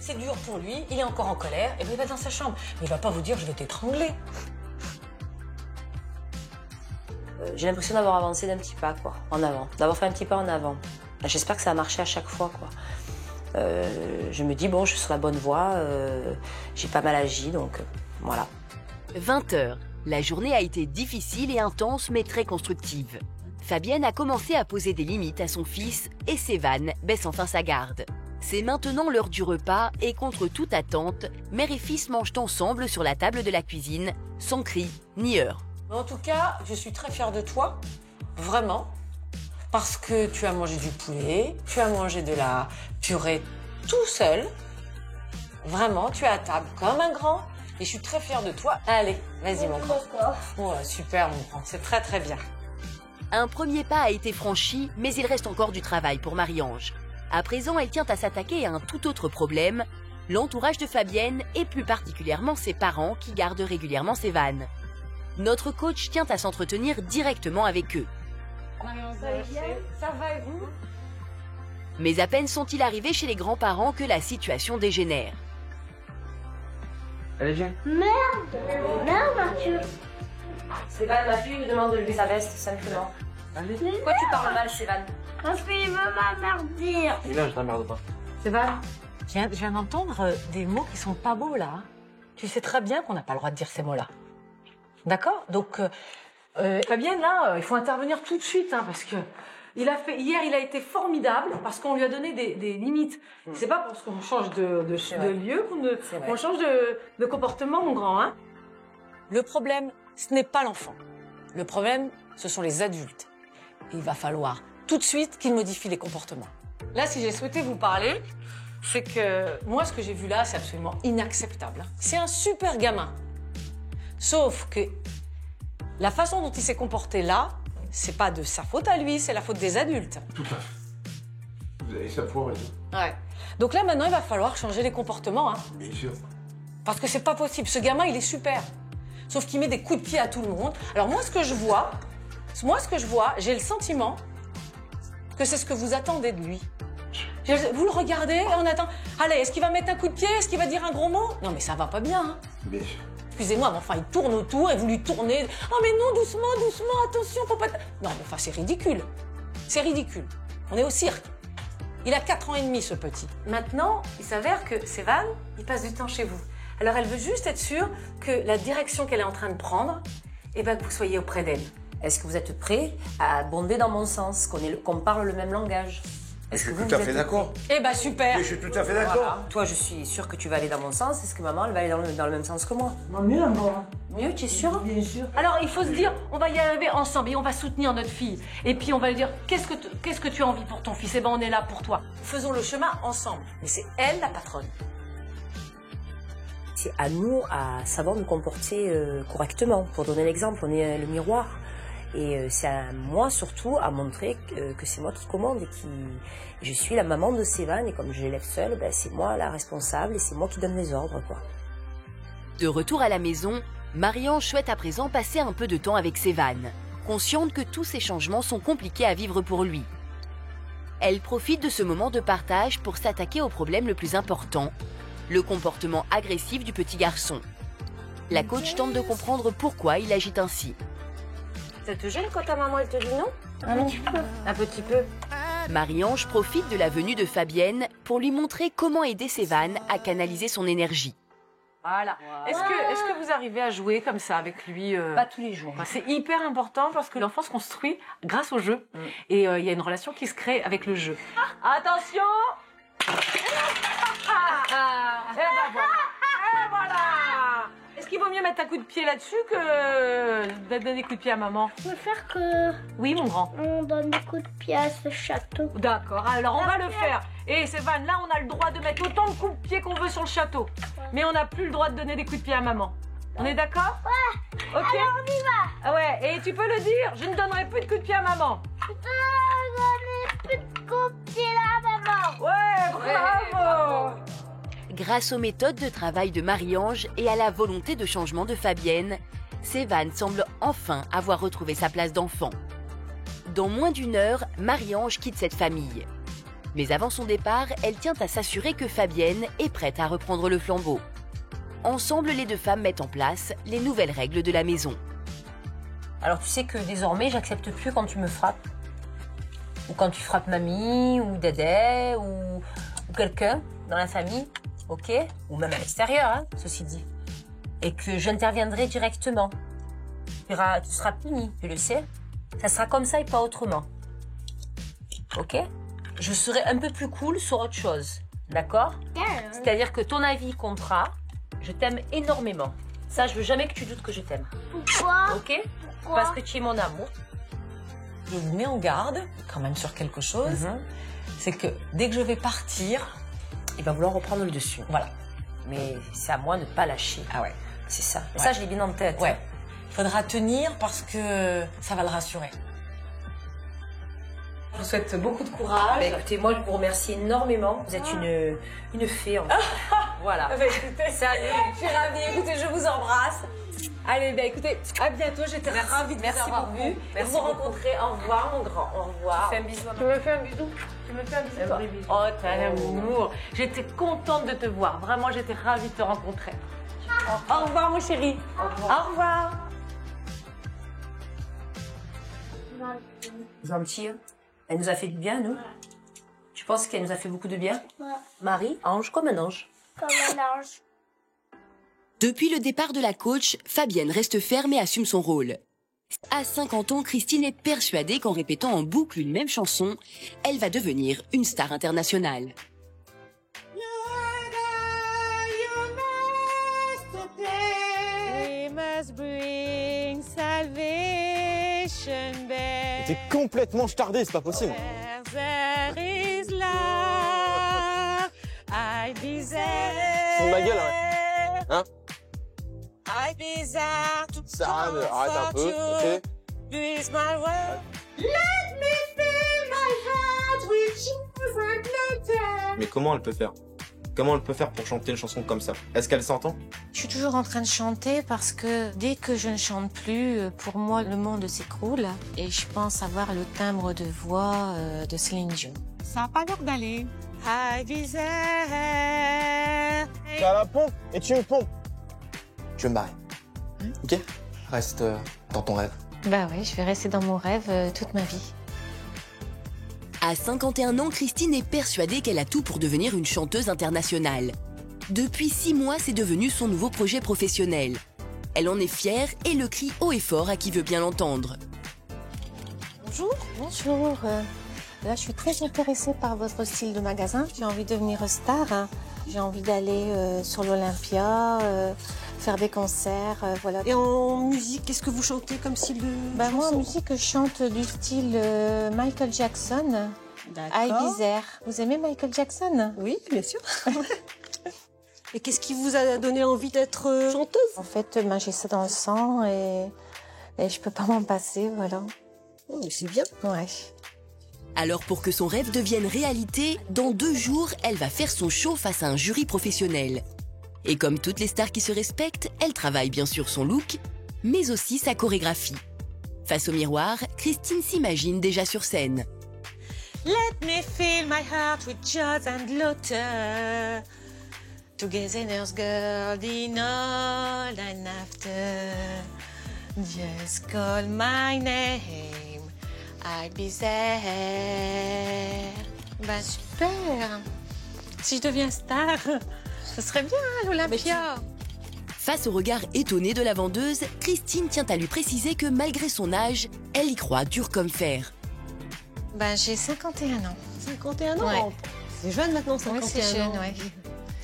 C'est dur pour lui, il est encore en colère, et bien il va dans sa chambre. Mais il va pas vous dire « je vais t'étrangler ». J'ai l'impression d'avoir avancé d'un petit pas, quoi, en avant. D'avoir fait un petit pas en avant. J'espère que ça a marché à chaque fois, quoi. Je me dis, bon, je suis sur la bonne voie, j'ai pas mal agi, donc voilà. 20 h. La journée a été difficile et intense, mais très constructive. Fabienne a commencé à poser des limites à son fils et Sévan baisse enfin sa garde. C'est maintenant l'heure du repas et contre toute attente, mère et fils mangent ensemble sur la table de la cuisine, sans cri ni heurts. En tout cas, je suis très fière de toi, vraiment, parce que tu as mangé du poulet, tu as mangé de la purée tout seul. Vraiment, tu es à table comme un grand et je suis très fière de toi. Allez, vas-y mon grand. Ouais, super mon grand, c'est très très bien. Un premier pas a été franchi, mais il reste encore du travail pour Marie-Ange. À présent, elle tient à s'attaquer à un tout autre problème, l'entourage de Fabienne et plus particulièrement ses parents qui gardent régulièrement Sévan. Notre coach tient à s'entretenir directement avec eux. Ça va et vous? Mais à peine sont-ils arrivés chez les grands-parents que la situation dégénère. Allez, viens. Merde. Merde, Mathieu. Sévan, ma fille lui demande de lever sa veste, simplement. Allez. Pourquoi tu parles mal, Sévan? Parce qu'il veut m'emmerdir. Et là, je t'emmerde pas. Sévan, je viens d'entendre des mots qui sont pas beaux là. Tu sais très bien qu'on n'a pas le droit de dire ces mots-là. D'accord? Donc, Fabienne, là, il faut intervenir tout de suite, hein, parce que hier, il a été formidable, parce qu'on lui a donné des limites. C'est pas parce qu'on change de lieu qu'on change de comportement, mon grand. Hein. Le problème, ce n'est pas l'enfant. Le problème, ce sont les adultes. Et il va falloir tout de suite qu'ils modifient les comportements. Là, si j'ai souhaité vous parler, c'est que moi, ce que j'ai vu là, c'est absolument inacceptable. C'est un super gamin. Sauf que la façon dont il s'est comporté là, c'est pas de sa faute à lui, c'est la faute des adultes. Tout à fait. Vous avez 100 fois raison. Ouais. Donc là, maintenant, il va falloir changer les comportements. Hein. Bien sûr. Parce que c'est pas possible. Ce gamin, il est super. Sauf qu'il met des coups de pied à tout le monde. Alors moi, ce que je vois, j'ai le sentiment que c'est ce que vous attendez de lui. Vous le regardez et on attend. Allez, est-ce qu'il va mettre un coup de pied? Est-ce qu'il va dire un gros mot? Non, mais ça va pas bien. Hein. Bien sûr. Excusez-moi, mais enfin, il tourne autour et vous lui tournez. Oh, mais non, doucement, doucement, attention, faut pas... Non, mais enfin, c'est ridicule. C'est ridicule. On est au cirque. Il a 4 ans et demi, ce petit. Maintenant, il s'avère que Sévan, il passe du temps chez vous. Alors, elle veut juste être sûre que la direction qu'elle est en train de prendre, eh ben, que vous soyez auprès d'elle. Est-ce que vous êtes prêts à bonder dans mon sens, qu'on parle le même langage? Je suis tout à fait d'accord. Eh ben, super. Je suis tout à fait d'accord. Voilà. Toi, je suis sûre que tu vas aller dans mon sens. Est-ce que maman, elle va aller dans le même sens que moi? Non, mieux encore. Mieux, tu es sûre? Bien sûr. Alors, il faut se dire, on va y arriver ensemble et on va soutenir notre fille. Et puis, on va lui dire, qu'est-ce que tu as envie pour ton fils? Eh ben, on est là pour toi. Faisons le chemin ensemble. Mais c'est elle, la patronne. C'est à nous à savoir nous comporter correctement. Pour donner l'exemple, on est le miroir. Et c'est à moi surtout à montrer que c'est moi qui commande et je suis la maman de Sévan et comme je l'élève seule, ben c'est moi la responsable et c'est moi qui donne les ordres, quoi. De retour à la maison, Marie-Ange souhaite à présent passer un peu de temps avec Sévan, consciente que tous ces changements sont compliqués à vivre pour lui. Elle profite de ce moment de partage pour s'attaquer au problème le plus important, le comportement agressif du petit garçon. La coach tente de comprendre pourquoi il agit ainsi. Ça te gêne quand ta maman elle te dit non? Un petit peu. Un petit peu. Marie-Ange profite de la venue de Fabienne pour lui montrer comment aider Sévan à canaliser son énergie. Voilà. Est-ce que vous arrivez à jouer comme ça avec lui Pas tous les jours. C'est hyper important parce que l'enfant se construit grâce au jeu. Et il y a une relation qui se crée avec le jeu. Attention. Et voilà. Est-ce qu'il vaut mieux mettre un coup de pied là-dessus que de donner des coups de pied à maman? Je préfère que Oui, mon grand. on donne des coups de pied à ce château. D'accord, alors on va le faire. Et Sévan, là, on a le droit de mettre autant de coups de pied qu'on veut sur le château. Mais on n'a plus le droit de donner des coups de pied à maman. On est d'accord? Ouais. Ok. Alors on y va. Ah ouais, et tu peux le dire, je ne donnerai plus de coups de pied à maman. Je te donne plus de coups de pied là, maman. Ouais, bravo. Grâce aux méthodes de travail de Marie-Ange et à la volonté de changement de Fabienne, Sévan semble enfin avoir retrouvé sa place d'enfant. Dans moins d'1 heure, Marie-Ange quitte cette famille. Mais avant son départ, elle tient à s'assurer que Fabienne est prête à reprendre le flambeau. Ensemble, les deux femmes mettent en place les nouvelles règles de la maison. Alors tu sais que désormais, j'accepte plus quand tu me frappes. Ou quand tu frappes mamie, ou Dédé, ou quelqu'un dans la famille, ok? Ou même à l'extérieur, hein, ceci dit. Et que j'interviendrai directement. Tu seras puni, tu le sais. Ça sera comme ça et pas autrement. Ok? Je serai un peu plus cool sur autre chose. D'accord? C'est-à-dire que ton avis comptera. Je t'aime énormément. Ça, je veux jamais que tu doutes que je t'aime. Pourquoi? Ok? Pourquoi? Parce que tu es mon amour. Je vous mets en garde quand même sur quelque chose. C'est que dès que je vais partir, Il va vouloir reprendre le dessus. voilà. Mais c'est à moi de ne pas lâcher. Ah ouais. C'est ça. Ouais. Ça, je l'ai bien en tête. Ouais. Il faudra tenir parce que ça va le rassurer. Je vous souhaite beaucoup de courage. Bah, écoutez, moi, je vous remercie énormément. Vous êtes une fée, en fait. Voilà. Bah, écoutez, Salut. je suis ravie. Écoutez, je vous embrasse. Allez, bah écoutez, à bientôt. J'étais ravie de vous avoir vu. Merci vous beaucoup. rencontrer. Au revoir, mon grand. Au revoir. Fais un bisou à Tu me fais un bisou? Tu me fais un bisou, toi? Oh, t'as un amour. J'étais contente de te voir. Vraiment, j'étais ravie de te rencontrer. Au revoir, mon chéri. Au revoir. Gentille. Elle nous a fait du bien, nous. Tu penses qu'elle nous a fait beaucoup de bien? Ouais. Marie, ange comme un ange. Comme un ange. Depuis le départ de la coach, Fabienne reste ferme et assume son rôle. À 50 ans, Christine est persuadée qu'en répétant en boucle une même chanson, elle va devenir une star internationale. T'es complètement stardé, c'est pas possible. C'est de ma gueule, hein? Ça, arrête un peu, ok? Mais comment elle peut faire? Comment elle peut faire pour chanter une chanson comme ça? Est-ce qu'elle s'entend? Je suis toujours en train de chanter parce que dès que je ne chante plus, pour moi, le monde s'écroule. Et je pense avoir le timbre de voix de Céline Dion. Ça n'a pas l'air d'aller. T'as la pompe et tu me pompes. Je vais me barrer. Ok? Reste dans ton rêve. Bah oui, je vais rester dans mon rêve toute ma vie. À 51 ans, Christine est persuadée qu'elle a tout pour devenir une chanteuse internationale. Depuis 6 mois, c'est devenu son nouveau projet professionnel. Elle en est fière et le crie haut et fort à qui veut bien l'entendre. Bonjour. Bonjour. Là, je suis très intéressée par votre style de magasin. J'ai envie de devenir star. Hein. J'ai envie d'aller sur l'Olympia, faire des concerts, voilà. Et en musique, qu'est-ce que vous chantez comme style de Bah, moi, en chanson? musique, je chante du style Michael Jackson. Ibiza. Vous aimez Michael Jackson? Oui, bien sûr. Et qu'est-ce qui vous a donné envie d'être chanteuse? En fait, ben, j'ai ça dans le sang et je peux pas m'en passer, voilà. Oh, mais c'est bien. Ouais. Alors pour que son rêve devienne réalité, dans 2 jours, elle va faire son show face à un jury professionnel. Et comme toutes les stars qui se respectent, elle travaille bien sûr son look, mais aussi sa chorégraphie. Face au miroir, Christine s'imagine déjà sur scène. Let me fill my heart with jazz and laughter. Togetherness girl, in all and after. Just call my name, I'll be there. Ben super. Si je deviens star, ce serait bien à l'Olympia. Face au regard étonné de la vendeuse, Christine tient à lui préciser que malgré son âge, elle y croit dur comme fer. Ben j'ai 51 ans. 51 ans Ouais. C'est jeune maintenant, 51 Ouais, c'est jeune, ans. ouais.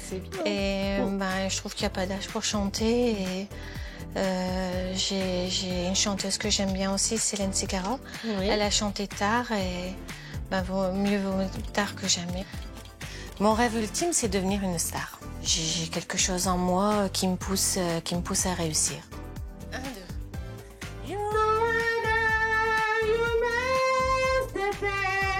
C'est bien. Et Bon. ben, je trouve qu'il n'y a pas d'âge pour chanter. Et, j'ai une chanteuse que j'aime bien aussi, Céline Sigara. Oui. Elle a chanté tard et ben, mieux vaut tard que jamais. Mon rêve ultime, c'est devenir une star. J'ai quelque chose en moi qui me pousse à réussir. 1, 2.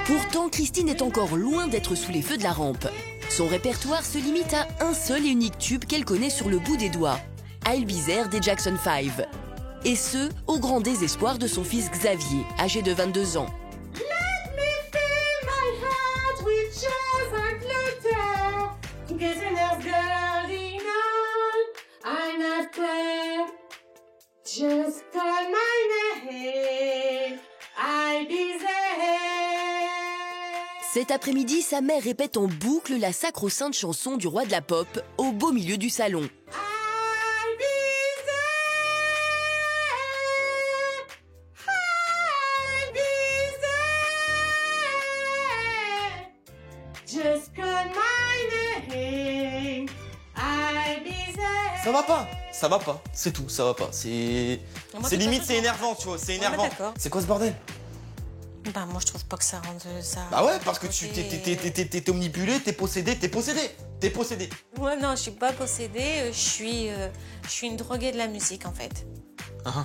Pourtant, Christine est encore loin d'être sous les feux de la rampe. Son répertoire se limite à un seul et unique tube qu'elle connaît sur le bout des doigts, I'll Be There des Jackson 5. Et ce, au grand désespoir de son fils Xavier, âgé de 22 ans. Just call my name, I'll be there. Cet après-midi, sa mère répète en boucle la sacro-sainte chanson du roi de la pop au beau milieu du salon. I'll be there, I'll be there. Just call my name, I'll be there. Ça va pas, ça va pas, c'est tout, ça va pas. C'est limite, c'est énervant, tu vois, c'est énervant. C'est quoi ce bordel? Bah moi je trouve pas que ça rende ça. Bah ouais, parce que tu t'es omnibulé, t'es possédé. Ouais non, je suis pas possédée, je suis une droguée de la musique en fait. Ah.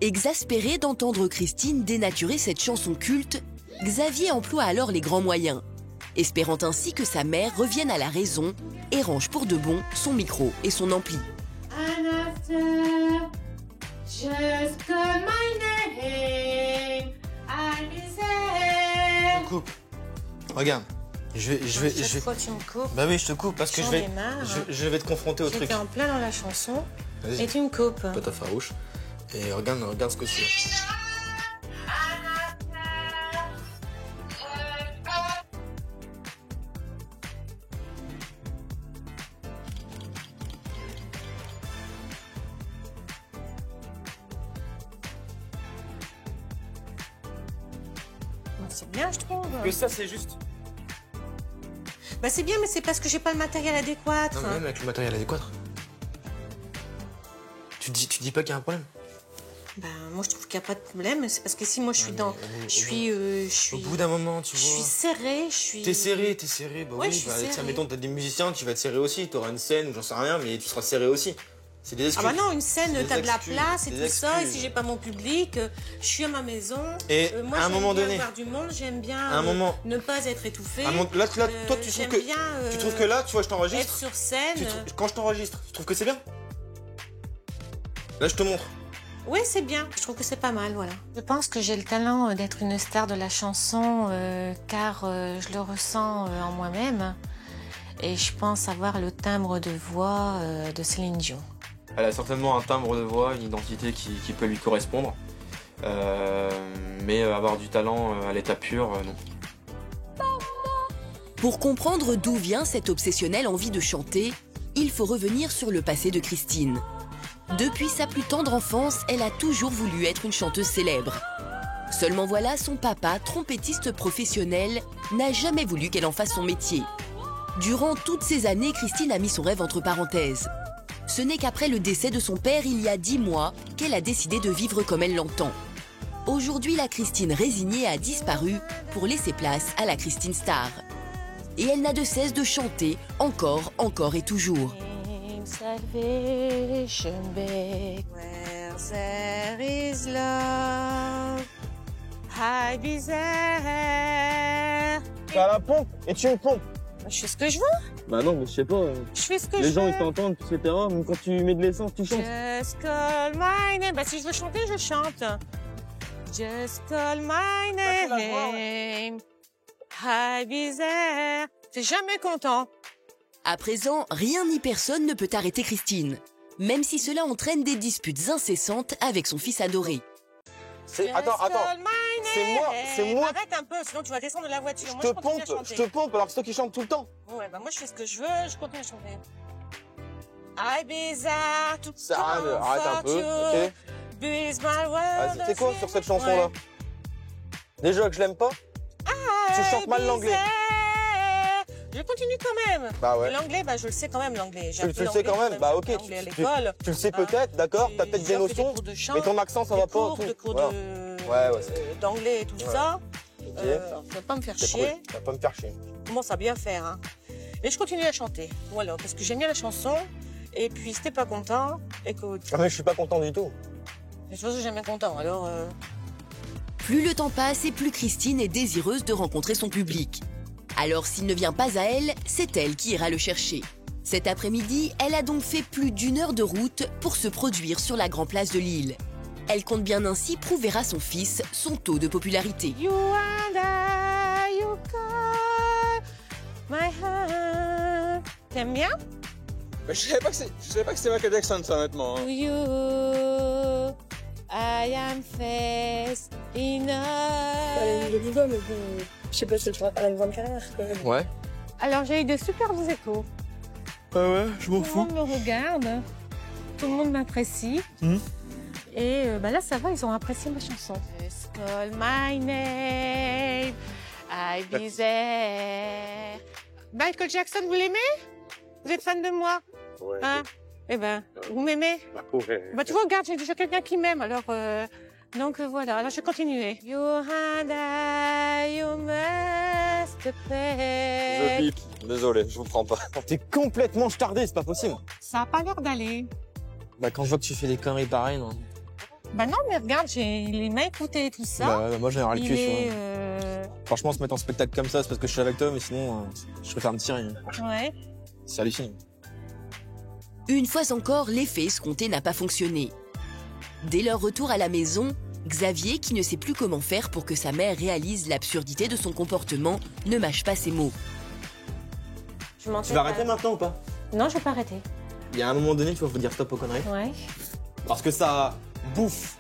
Exaspéré d'entendre Christine dénaturer cette chanson culte, Xavier emploie alors les grands moyens, espérant ainsi que sa mère revienne à la raison et range pour de bon son micro et son ampli. And after, just call my name, I'll be there. Coupe. Regarde, je vais. Chaque fois tu me coupes. Bah oui, je te coupe parce que J'en ai marre. je vais te confronter au truc. J'étais en plein dans la chanson Vas-y. et tu me coupes. Toi t'as farouche. Et regarde ce que c'est. C'est bien, je trouve. Que ça, c'est juste. Bah c'est bien, mais c'est parce que j'ai pas le matériel adéquat. Non, mais même avec le matériel adéquat. Tu dis pas qu'il y a un problème? Bah moi je trouve qu'il n'y a pas de problème. C'est parce que si moi je suis dans, je suis, Au bout d'un moment, tu vois. je suis serrée, je suis. T'es serré. Bah Ouais, oui, je suis bah, serrée. tiens, mettons, t'as des musiciens, tu vas te serrer aussi. T'auras une scène ou j'en sais rien, mais tu seras serré aussi. C'est des Ah excuses. bah non, une scène, C'est des t'as de la excuses, place et des tout ça. Et excuses. si j'ai pas mon public, je suis à ma maison. Et moi, à un j'aime moment bien donné, avoir du monde, j'aime bien à un moment- ne pas être étouffée. Là, toi, tu trouves j'aime que bien, tu trouves que là, tu vois, je être t'enregistre. sur scène. Quand je t'enregistre, tu trouves que c'est bien? Là, je te montre. Oui, c'est bien. Je trouve que c'est pas mal, voilà. Je pense que j'ai le talent d'être une star de la chanson, car je le ressens en moi-même. Et je pense avoir le timbre de voix de Céline Dion. Elle a certainement un timbre de voix, une identité qui peut lui correspondre. Mais avoir du talent à l'état pur, non. Pour comprendre d'où vient cette obsessionnelle envie de chanter, il faut revenir sur le passé de Christine. Depuis sa plus tendre enfance, elle a toujours voulu être une chanteuse célèbre. Seulement voilà, son papa, trompettiste professionnel, n'a jamais voulu qu'elle en fasse son métier. Durant toutes ces années, Christine a mis son rêve entre parenthèses. Ce n'est qu'après le décès de son père il y a 10 mois qu'elle a décidé de vivre comme elle l'entend. Aujourd'hui, la Christine résignée a disparu pour laisser place à la Christine star. Et elle n'a de cesse de chanter encore et toujours. Salvation Bay, where there is love, I'll be there. T'as la pompe et tu me pompes. Je fais ce que je veux. Bah non, mais je sais pas. Je fais ce que Les je gens, veux. ils t'entendent, etc. Même quand tu mets de l'essence, tu chantes. Just call my name. Bah si je veux chanter, je chante. Just call my name. I'll be there. T'es jamais content. À présent, rien ni personne ne peut arrêter Christine, même si cela entraîne des disputes incessantes avec son fils adoré. Attends, c'est moi. Arrête un peu, sinon tu vas descendre de la voiture. Je te pompe alors que c'est toi qui chante tout le temps. Ouais, bah moi je fais ce que je veux, je continue à chanter. Aïe bizarre, tout Ça arrête un peu, ok. C'est quoi sur cette chanson-là? Déjà que je l'aime pas, tu chantes mal l'anglais. Je continue quand même. Bah ouais. L'anglais, bah je le sais quand même l'anglais. Tu le sais quand même, bah ok. Tu le sais peut-être, d'accord, t'as peut-être des notions, mais ton accent ça va pas. D'anglais et tout ça. Ok. Tu vas pas me faire chier. Tu vas pas me faire chier. Je commence à bien faire, hein. Et je continue à chanter. Voilà, parce que j'aime bien la chanson. Et puis si t'es pas content, écoute. Ah mais je suis pas content du tout. Mais je suis jamais content, alors. Plus le temps passe et plus Christine est désireuse de rencontrer son public. Alors s'il ne vient pas à elle, c'est elle qui ira le chercher. Cet après-midi, elle a donc fait plus d'1 heure de route pour se produire sur la grande place de Lille. Elle compte bien ainsi prouver à son fils son taux de popularité. You and I, you call my heart. T'aimes bien? Je savais pas que c'était Michael Jackson, ça, honnêtement. To you, I am faced enough. Elle a une jolie voix, mais bon, je sais pas si elle fera pas une grande carrière quand même. Ouais. Alors j'ai eu de superbes échos. Ah ouais, je m'en fous. Tout le monde me regarde, tout le monde m'apprécie. Et bah là ça va, ils ont apprécié ma chanson. Just call my name, I'll be there. Michael Jackson, vous l'aimez? Vous êtes fan de moi? Ouais. Hein? Eh ben, vous m'aimez? Ouais. Bah tu vois, regarde, j'ai déjà quelqu'un qui m'aime, alors donc voilà, alors je vais continuer. You and I, you must pay. Je bip, désolé, je vous prends pas. T'es complètement stardé, c'est pas possible. Ça a pas l'air d'aller. Bah quand je vois que tu fais des conneries pareilles, non. Bah non, mais regarde, il m'a écouté tout ça. Bah moi j'en ai ras le cul, tu vois. est, Franchement, se mettre en spectacle comme ça, c'est parce que je suis avec toi, mais sinon, je préfère me tirer. Ouais. C'est hallucinant. Une fois encore, l'effet escompté n'a pas fonctionné. Dès leur retour à la maison, Xavier, qui ne sait plus comment faire pour que sa mère réalise l'absurdité de son comportement, ne mâche pas ses mots. Tu vas arrêter maintenant ou pas? Non, je vais pas arrêter. Il y a un moment donné, tu vas vous dire stop aux conneries. Ouais. Parce que ça bouffe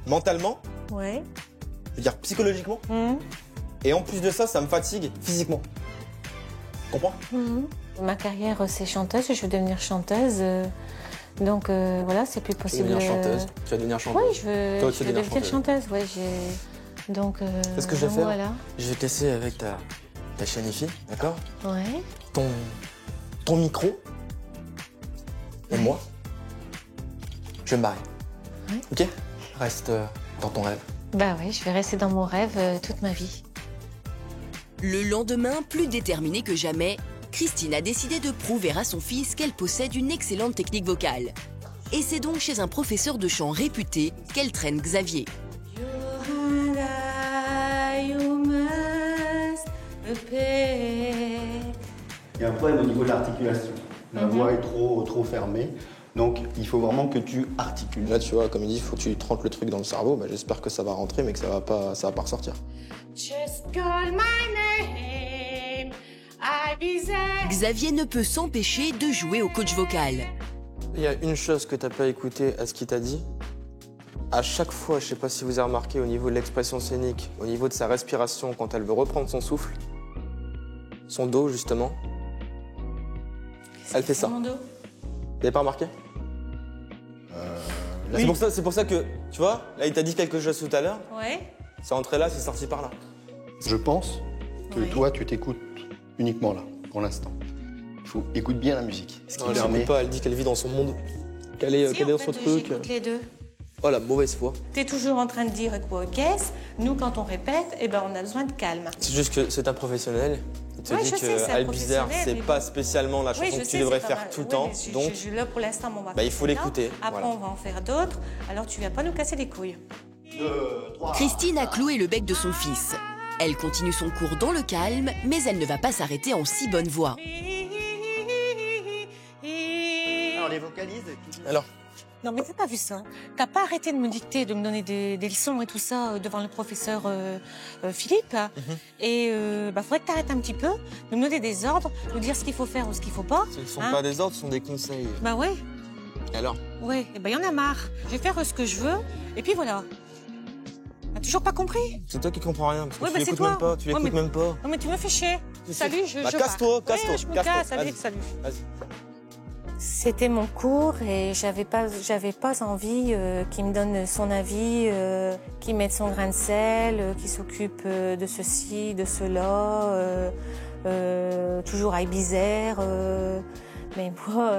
mentalement, Ouais. je veux dire psychologiquement, et en plus de ça, ça me fatigue physiquement. Tu comprends? Ma carrière, c'est chanteuse, je veux devenir chanteuse. Donc voilà, c'est plus Tu possible. vas devenir chanteuse. Tu vas devenir chanteuse. Oui, je veux devenir chanteuse. Ouais, donc. C'est ce que je vais faire. Voilà. Je vais tester avec ta chaîne IFI, d'accord? Ouais. Ton micro. Et moi. Je vais me barrer. Ouais. Ok? Reste dans ton rêve. Bah oui, je vais rester dans mon rêve toute ma vie. Le lendemain, plus déterminée que jamais, Christine a décidé de prouver à son fils qu'elle possède une excellente technique vocale. Et c'est donc chez un professeur de chant réputé qu'elle traîne Xavier. Il y a un problème au niveau de l'articulation. La voix est trop fermée. Donc, il faut vraiment que tu articules. Là, tu vois, comme il dit, il faut que tu rentres le truc dans le cerveau. Bah, j'espère que ça va rentrer, mais que ça va pas ressortir. Just call my name, I'll be there. Xavier ne peut s'empêcher de jouer au coach vocal. Il y a une chose que t'as pas écouté à ce qu'il t'a dit. À chaque fois, je sais pas si vous avez remarqué, au niveau de l'expression scénique, au niveau de sa respiration, quand elle veut reprendre son souffle, son dos, justement, elle fait ça. Mon dos. Vous avez pas remarqué? C'est pour ça que, tu vois, là, il t'a dit quelque chose tout à l'heure. Ouais. C'est entré là, c'est sorti par là. Je pense que toi, tu t'écoutes uniquement là, pour l'instant. Il faut écouter bien la musique. Ce qui Non, elle permet... s'écoute pas, elle dit qu'elle vit dans son monde. Qu'elle est, dans son truc. J'écoute les deux. Oh, la mauvaise foi. T'es toujours en train de dire quoi, qu'est-ce? Nous, quand on répète, eh ben, on a besoin de calme. C'est juste que c'est un professionnel. Il te dit je sais, c'est que un Albizarre, professionnel, c'est mais pas bon. spécialement la chanson Oui, je que tu sais, devrais c'est faire pas mal. tout le Oui, temps. mais Donc, là, pour l'instant, on va il faut faire l'écouter. Après, Voilà. on va en faire d'autres. Alors, tu viens pas nous casser les couilles. Christine a cloué le bec de son fils. Elle continue son cours dans le calme, mais elle ne va pas s'arrêter en si bonne voix. Alors, les vocalises... Alors, Non, mais t'as pas vu ça. T'as pas arrêté de me dicter, de me donner des leçons et tout ça devant le professeur Philippe. Et faudrait que t'arrêtes un petit peu de me donner des ordres, de me dire ce qu'il faut faire ou ce qu'il faut pas. Ce ne sont pas des ordres, ce sont des conseils. Bah ouais. Et alors? Ouais, et y en a marre. Je vais faire ce que je veux, et puis voilà. T'as toujours pas compris? C'est toi qui comprends rien, parce que Ouais, tu l'écoutes même pas, tu l'écoutes même pas. Non, mais tu me fais chier. Salut, je casse-toi, pars. casse-toi, Ouais, je me casse-toi. casse, allez, Vas-y. salut. Vas-y. C'était mon cours et j'avais pas envie qu'il me donne son avis, qu'il mette son grain de sel, qu'il s'occupe de ceci, de cela, toujours à Ibizaire. Mais moi,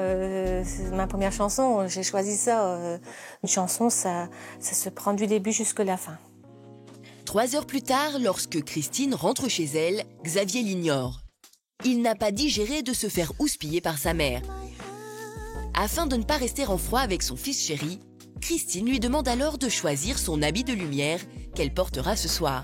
c'est ma première chanson, j'ai choisi ça. Une chanson, ça se prend du début jusqu'à la fin. 3 heures plus tard, lorsque Christine rentre chez elle, Xavier l'ignore. Il n'a pas digéré de se faire houspiller par sa mère. Afin de ne pas rester en froid avec son fils chéri, Christine lui demande alors de choisir son habit de lumière qu'elle portera ce soir.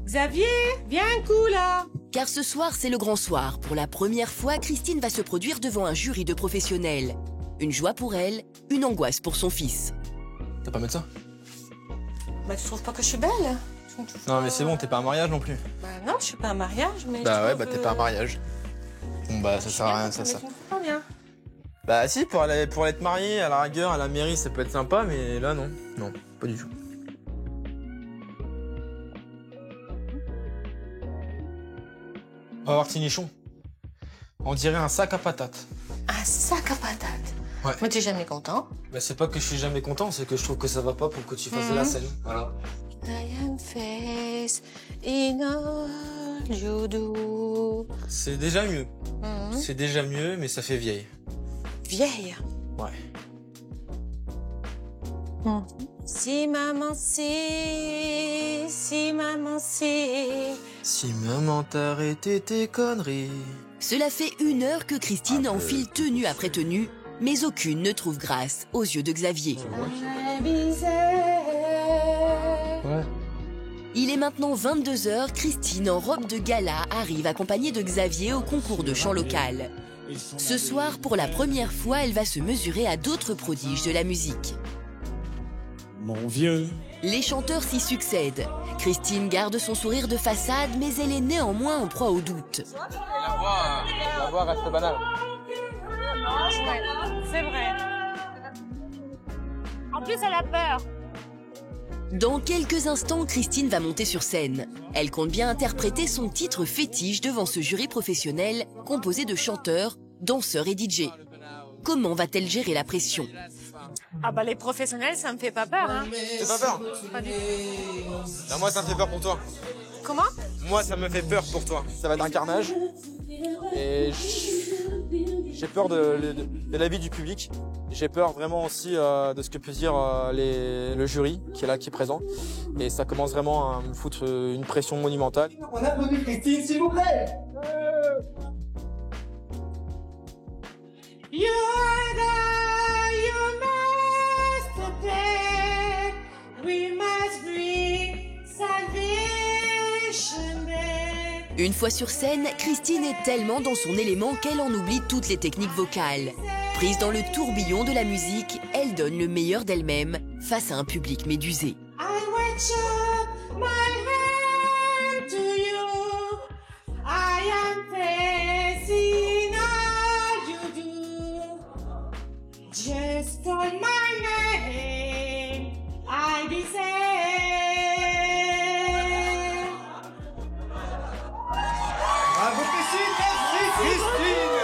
Xavier, viens un coup là! Car ce soir, c'est le grand soir. Pour la première fois, Christine va se produire devant un jury de professionnels. Une joie pour elle, une angoisse pour son fils. T'as pas mettre ça? Bah, tu trouves pas que je suis belle? Non, mais c'est bon, t'es pas un mariage non plus. Bah non, je suis pas un mariage, mais Bah ouais, bah t'es pas un mariage. Bon bah ça sert à rien, ça. Pas bien. Bah si, pour être marié, à la rigueur, à la mairie, ça peut être sympa, mais là non. Non, pas du tout. On va voir Tinichon. On dirait un sac à patates. Un sac à patates? Ouais. Mais t'es jamais content? Bah c'est pas que je suis jamais content, c'est que je trouve que ça va pas pour que tu fasses de la scène. Voilà. I am face in all you do. C'est déjà mieux. C'est déjà mieux, mais ça fait vieille. Vieille? Ouais. Si maman sait, si maman sait. Si maman t'arrêtait tes conneries. Cela fait 1 heure que Christine enfile tenue après tenue, mais aucune ne trouve grâce aux yeux de Xavier. Ouais. Il est maintenant 22h, Christine en robe de gala arrive accompagnée de Xavier au concours de chant local. Ce soir, pour la première fois, elle va se mesurer à d'autres prodiges de la musique. Mon vieux. Les chanteurs s'y succèdent. Christine garde son sourire de façade, mais elle est néanmoins en proie au doute. La voix reste banale. C'est vrai. En plus, elle a peur. Dans quelques instants, Christine va monter sur scène. Elle compte bien interpréter son titre fétiche devant ce jury professionnel composé de chanteurs, danseurs et DJ. Comment va-t-elle gérer la pression? Ah bah les professionnels, ça me fait pas peur, hein. T'as pas peur? Pas du tout. Non, moi ça me fait peur pour toi. Comment? Moi ça me fait peur pour toi. Ça va être un carnage. Et j'ai peur de l'avis du public. J'ai peur vraiment aussi de ce que peut dire le jury qui est là, qui est présent. Et ça commence vraiment à me foutre une pression monumentale. On applaudit Christine, s'il vous plaît. You are the, you must obey. We must bring salvation back. Une fois sur scène, Christine est tellement dans son élément qu'elle en oublie toutes les techniques vocales. Prise dans le tourbillon de la musique, elle donne le meilleur d'elle-même face à un public médusé. I reach up my hand to you. I am facing all you do. Just call my name. I desire. Bravo Christine, merci Christine.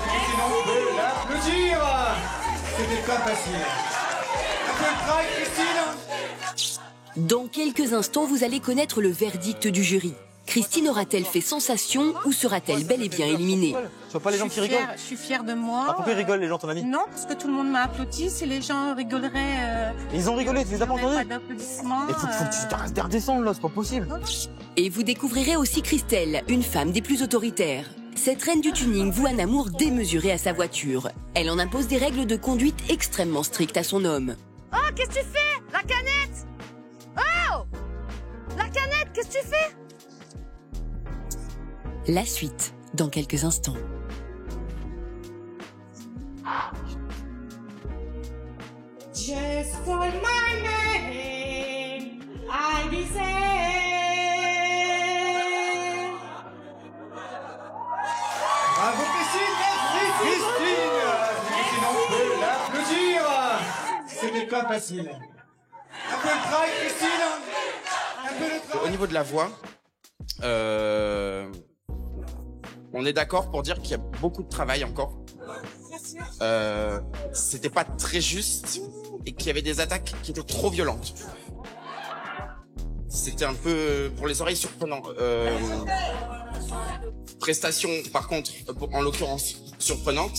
Christine, on peut l'applaudir. C'était pas facile. Un peu le crack, Christine. Dans quelques instants, vous allez connaître le verdict du jury. Christine aura-t-elle fait sensation ou sera-t-elle bel et bien éliminée? Tu vois pas les gens qui rigolent? Je suis fière de moi. Ah, pourquoi ils rigolent les gens, ton ami? Non, parce que tout le monde m'a applaudi. Si les gens rigoleraient... Ils ont rigolé, tu les as pas entendus? Pas d'applaudissements. Il faut que tu t'arrêtes de redescendre là, c'est pas possible. Et vous découvrirez aussi Christelle, une femme des plus autoritaires. Cette reine du tuning voue un amour démesuré à sa voiture. Elle en impose des règles de conduite extrêmement strictes à son homme. Oh, qu'est-ce que tu fais? La canette! Oh! La canette, qu'est-ce que tu fais? La suite, dans quelques instants. Just call my name, I'll be there. Bravo Christine, merci Christine. Christine, on peut l'applaudir. C'était pas facile. Un peu le travail Christine. Un peu le travail. Au niveau de la voix, on est d'accord pour dire qu'il y a beaucoup de travail encore. C'était pas très juste et qu'il y avait des attaques qui étaient trop violentes. C'était un peu pour les oreilles surprenant. Prestation par contre, en l'occurrence surprenante.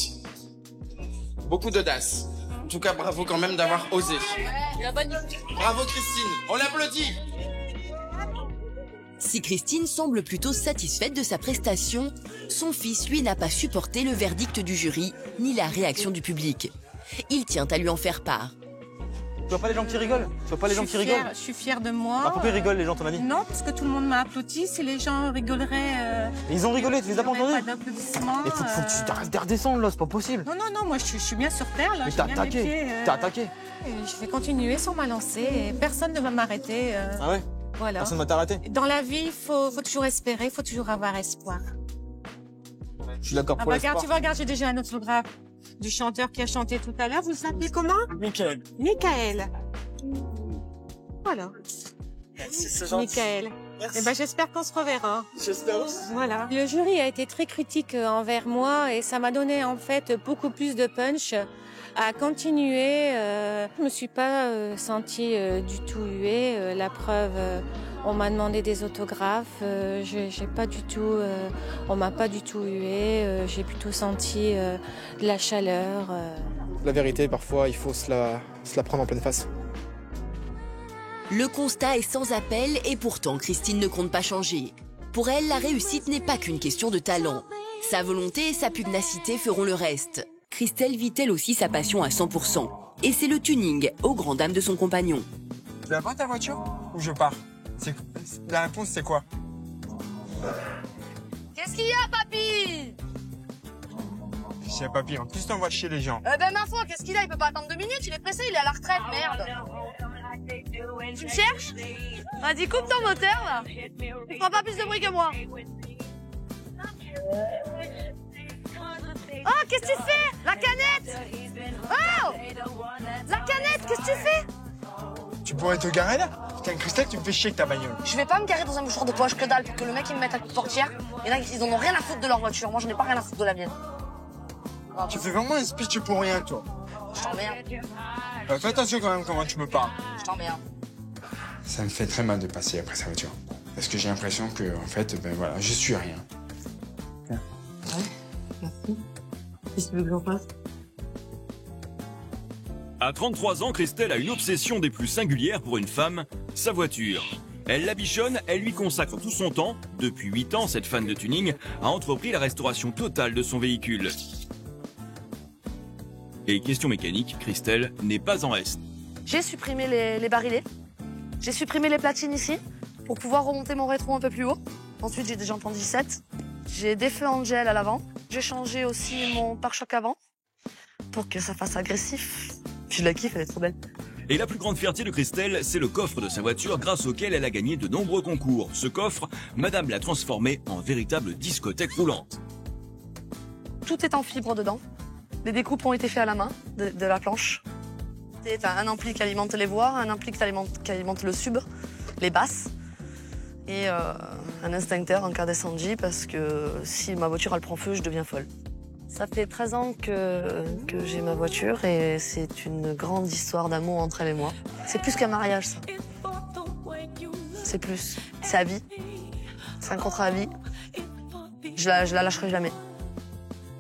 Beaucoup d'audace. En tout cas, bravo quand même d'avoir osé. Bravo Christine, on l'applaudit. Si Christine semble plutôt satisfaite de sa prestation, son fils, lui, n'a pas supporté le verdict du jury, ni la réaction du public. Il tient à lui en faire part. Tu vois pas les gens qui rigolent? Tu vois pas les gens qui rigolent? Je suis fière de moi. Ah, pourquoi ils rigolent les gens, ton ami? Non, parce que tout le monde m'a applaudi. Si les gens rigoleraient... Ils ont rigolé, tu les as pas entendus? Pas d'applaudissements. Il faut que tu t'arrêtes de redescendre là, c'est pas possible. Non, moi je suis bien sur terre là. Mais t'as attaqué, t'as attaqué. Et je vais continuer sur ma lancée et personne ne va m'arrêter. Ah ouais? Voilà. Personne ne va t'arrêter? Dans la vie, il faut toujours espérer, il faut toujours avoir espoir. Je suis d'accord pour l'espoir. Regarde, tu vas regarder, j'ai déjà un autographe du chanteur qui a chanté tout à l'heure. Vous l'appelez comment? Michael. Michael. Voilà. C'est gentil. Michael. Merci. Eh ben, j'espère qu'on se reverra. J'espère aussi. Voilà. Le jury a été très critique envers moi et ça m'a donné en fait beaucoup plus de punch à continuer. Je me suis pas sentie du tout huée. La preuve, on m'a demandé des autographes. J'ai pas du tout, on m'a pas du tout huée. J'ai plutôt senti de la chaleur. La vérité, parfois, il faut se la prendre en pleine face. Le constat est sans appel et pourtant Christine ne compte pas changer. Pour elle, la réussite n'est pas qu'une question de talent. Sa volonté et sa pugnacité feront le reste. Christelle vit elle aussi sa passion à 100%. Et c'est le tuning, aux grandes dames de son compagnon. Tu la prends ta voiture ou je pars? La réponse c'est quoi? Qu'est-ce qu'il y a, papy? Je sais papy, en plus t'envoies chier les gens. Ben ma foi, qu'est-ce qu'il a? Il peut pas attendre 2 minutes, il est pressé, il est à la retraite, merde. Tu me cherches? Vas-y, coupe ton moteur, là. Tu prends pas plus de bruit que moi. Oh, qu'est-ce que tu fais? La canette! Oh! La canette, qu'est-ce que tu fais? Tu pourrais te garer là? Putain, Christelle, tu me fais chier avec ta bagnole. Je vais pas me garer dans un mouchoir de poche que dalle pour que le mec il me mette à coup de portière. Et là, ils en ont rien à foutre de leur voiture. Moi, j'en ai pas rien à foutre de la mienne. Tu fais vraiment un speech pour rien, toi. Je t'emmerde. Fais attention quand même comment tu me parles. Je t'emmerde. Ça me fait très mal de passer après sa voiture. Parce que j'ai l'impression que, en fait, ben voilà, je suis rien. Ouais, merci. Qu'est-ce que tu veux que j'en fasse? À 33 ans, Christelle a une obsession des plus singulières pour une femme, sa voiture. Elle la bichonne, elle lui consacre tout son temps. Depuis 8 ans, cette fan de tuning a entrepris la restauration totale de son véhicule. Et question mécanique, Christelle n'est pas en reste. J'ai supprimé les barillets. J'ai supprimé les platines ici pour pouvoir remonter mon rétro un peu plus haut. Ensuite, j'ai des jantes en 17. J'ai des feux en gel à l'avant. J'ai changé aussi mon pare-choc avant pour que ça fasse agressif. Je la kiffe, elle est trop belle. Et la plus grande fierté de Christelle, c'est le coffre de sa voiture grâce auquel elle a gagné de nombreux concours. Ce coffre, madame l'a transformé en véritable discothèque roulante. Tout est en fibre dedans. Les découpes ont été faites à la main de la planche. C'est un ampli qui alimente les voix, un ampli qui alimente le sub, les basses, et un instincteur en cas d'incendie parce que si ma voiture elle prend feu, je deviens folle. Ça fait 13 ans que j'ai ma voiture et c'est une grande histoire d'amour entre elle et moi. C'est plus qu'un mariage, ça. C'est plus. C'est à vie. C'est un contrat à vie. Je la lâcherai jamais.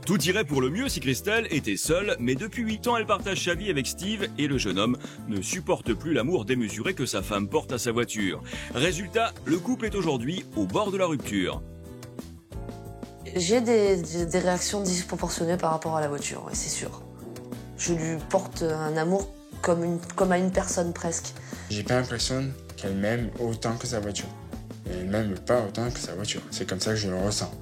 Tout irait pour le mieux si Christelle était seule, mais depuis 8 ans, elle partage sa vie avec Steve et le jeune homme ne supporte plus l'amour démesuré que sa femme porte à sa voiture. Résultat, le couple est aujourd'hui au bord de la rupture. J'ai des réactions disproportionnées par rapport à la voiture, ouais, c'est sûr. Je lui porte un amour comme à une personne presque. J'ai pas l'impression qu'elle m'aime autant que sa voiture. Et elle m'aime pas autant que sa voiture. C'est comme ça que je le ressens.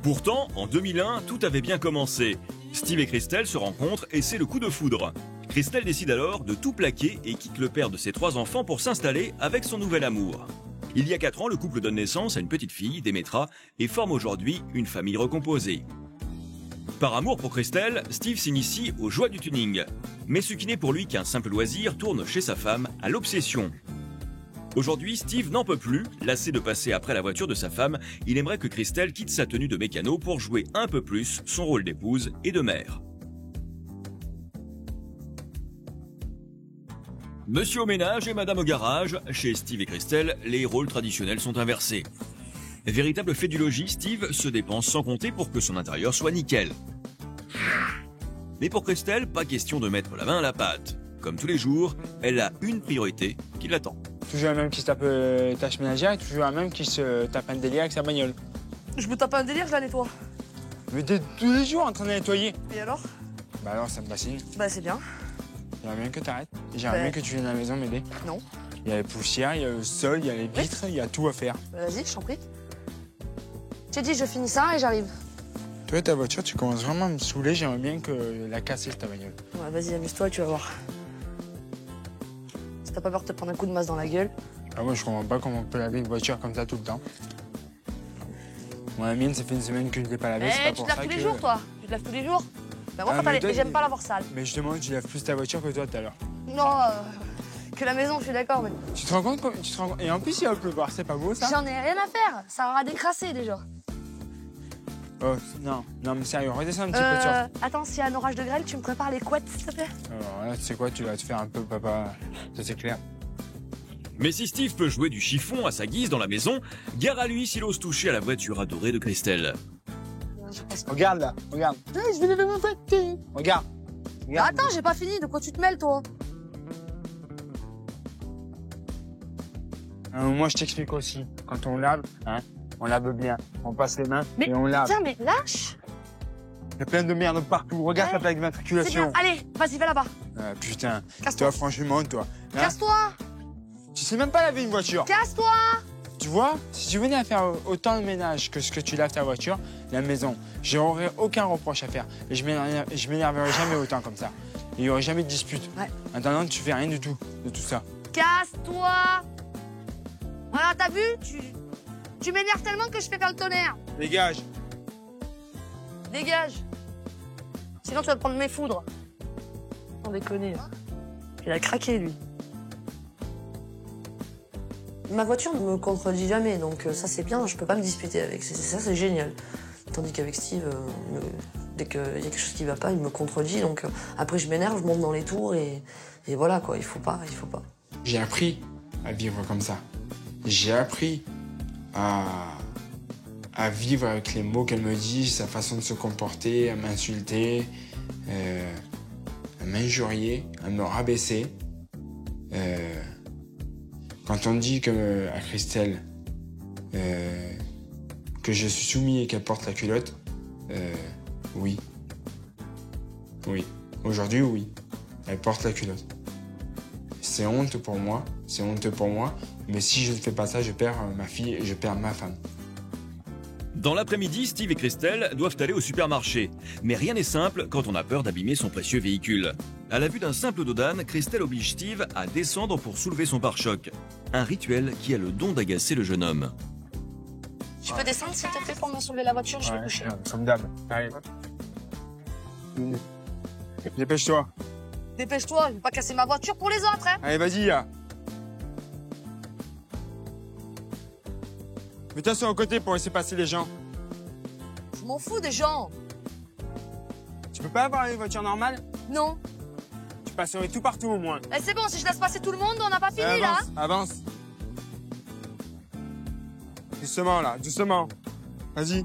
Pourtant, en 2001, tout avait bien commencé. Steve et Christelle se rencontrent et c'est le coup de foudre. Christelle décide alors de tout plaquer et quitte le père de ses 3 enfants pour s'installer avec son nouvel amour. Il y a 4 ans, le couple donne naissance à une petite fille, Démétra, et forme aujourd'hui une famille recomposée. Par amour pour Christelle, Steve s'initie aux joies du tuning. Mais ce qui n'est pour lui qu'un simple loisir tourne chez sa femme à l'obsession. Aujourd'hui, Steve n'en peut plus. Lassé de passer après la voiture de sa femme, il aimerait que Christelle quitte sa tenue de mécano pour jouer un peu plus son rôle d'épouse et de mère. Monsieur au ménage et Madame au garage, chez Steve et Christelle, les rôles traditionnels sont inversés. Véritable fait du logis, Steve se dépense sans compter pour que son intérieur soit nickel. Mais pour Christelle, pas question de mettre la main à la pâte. Comme tous les jours, elle a une priorité qui l'attend. Toujours un même qui se tape tâche ménagère et toujours un même qui se tape un délire avec sa bagnole. Je me tape un délire, je la nettoie. Mais t'es tous les jours en train de nettoyer. Et alors? Bah alors ça me bassine. Bah c'est bien. J'aimerais bien que t'arrêtes. J'aimerais bien que tu viennes à la maison m'aider. Non. Il y a les poussières, il y a le sol, il y a les vitres, il y a tout à faire. Vas-y, je t'en prie. J'ai dit, je finis ça et j'arrive. Toi, ta voiture, tu commences vraiment à me saouler. J'aimerais bien que la casser, ta bagnole. Ouais, vas-y, amuse-toi, tu vas voir. Si t'as pas peur de te prendre un coup de masse dans la gueule. Ah, moi, je comprends pas comment on peut laver une voiture comme ça tout le temps. Moi, la mienne, ça fait une semaine que je l'ai pas lavée. C'est pas tu pour te ça laves tous que... les jours, toi. Tu te laves tous les jours. Bah, moi, Ah, mais j'aime pas l'avoir sale. Mais justement, tu laves plus ta voiture que toi tout à l'heure. Non, que la maison, je suis d'accord, mais... Tu te rends compte Et en plus, il va pleuvoir, c'est pas beau, ça? J'en ai rien à faire. Ça aura décrassé, déjà. Oh, non, mais sérieux, redescends un petit peu sur... Attends, s'il y a un orage de grêle, tu me prépares les couettes, s'il te plaît? Alors là, tu sais quoi, tu vas te faire un peu papa, ça c'est clair. Mais si Steve peut jouer du chiffon à sa guise dans la maison, gare à lui s'il ose toucher à la voiture adorée de Christelle. Regarde là, regarde. Je vais lever ma voiture. Regarde. Attends, j'ai pas fini, de quoi tu te mêles, toi? Moi, je t'explique aussi. Quand on lave, hein, on lave bien. On passe les mains et on lave. Tiens, mais lâche! Il y a plein de merde partout. Regarde ta plaque C'est d'immatriculation. bien, allez, vas-y, va là-bas. Ah, putain. Casse-toi. Toi, franchement, toi. Hein, Casse-toi! tu sais même pas laver une voiture. Casse-toi! Tu vois, si tu venais à faire autant de ménage que ce que tu laves ta voiture, la maison, j'aurais aucun reproche à faire. Et je m'énerverais jamais autant comme ça. Il n'y aurait jamais de dispute. Ouais. Maintenant, tu fais rien du tout de tout ça. Casse-toi! Voilà, t'as vu? Tu m'énerves tellement que je fais faire le tonnerre. Dégage. Dégage. Sinon, tu vas te prendre mes foudres. Sans déconner. Il a craqué, lui. Ma voiture ne me contredit jamais, donc ça c'est bien, je peux pas me disputer avec. Ça c'est génial. Tandis qu'avec Steve, dès qu'il y a quelque chose qui va pas, il me contredit, donc après je m'énerve, je monte dans les tours et voilà quoi, il faut pas. J'ai appris à vivre comme ça. J'ai appris à vivre avec les mots qu'elle me dit, sa façon de se comporter, à m'insulter, à m'injurier, à me rabaisser. Quand on dit à Christelle que je suis soumis et qu'elle porte la culotte, oui. Oui. Aujourd'hui, oui. Elle porte la culotte. C'est honteux pour moi, mais si je ne fais pas ça, je perds ma fille et je perds ma femme. Dans l'après-midi, Steve et Christelle doivent aller au supermarché. Mais rien n'est simple quand on a peur d'abîmer son précieux véhicule. À la vue d'un simple dos d'âne, Christelle oblige Steve à descendre pour soulever son pare-choc. Un rituel qui a le don d'agacer le jeune homme. Tu peux descendre, s'il te plaît, pour me soulever la voiture, je vais coucher. Comme d'hab. Allez. Dépêche-toi. Dépêche-toi, je vais pas casser ma voiture pour les autres, hein. Allez, vas-y, là. Mets-toi sur le côté pour laisser passer les gens. Je m'en fous des gens. Tu peux pas avoir une voiture normale? Non. Tu passerais tout partout au moins. Eh, c'est bon, si je laisse passer tout le monde, on n'a pas fini, là. Avance. Doucement, là, doucement. Vas-y.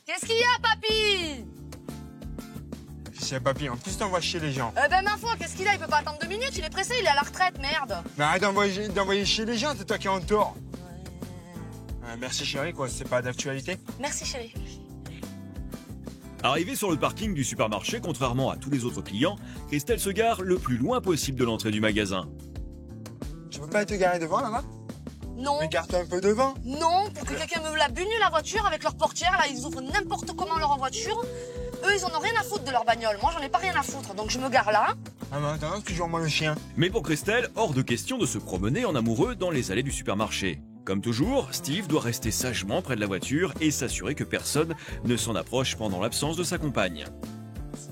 Qu'est-ce qu'il y a, papy? C'est papy, en plus t'envoies chier les gens. Ben, ma foi, qu'est-ce qu'il a? Il peut pas attendre 2 minutes, il est pressé, il est à la retraite, merde. Mais arrête d'envoyer chier les gens, c'est toi qui es en tort. Merci chérie, quoi, c'est pas d'actualité. Merci, chérie. Arrivée sur le parking du supermarché, contrairement à tous les autres clients, Christelle se gare le plus loin possible de l'entrée du magasin. Je peux pas te garer devant, là-bas? Non. Mais garde-toi un peu devant. Non, pour que quelqu'un me la bunue la voiture avec leur portière, là, ils ouvrent n'importe comment leur voiture. Eux, ils en ont rien à foutre de leur bagnole. Moi, j'en ai pas rien à foutre, donc je me gare là. Ah, mais attends, toujours moi le chien. Mais pour Christelle, hors de question de se promener en amoureux dans les allées du supermarché. Comme toujours, Steve doit rester sagement près de la voiture et s'assurer que personne ne s'en approche pendant l'absence de sa compagne.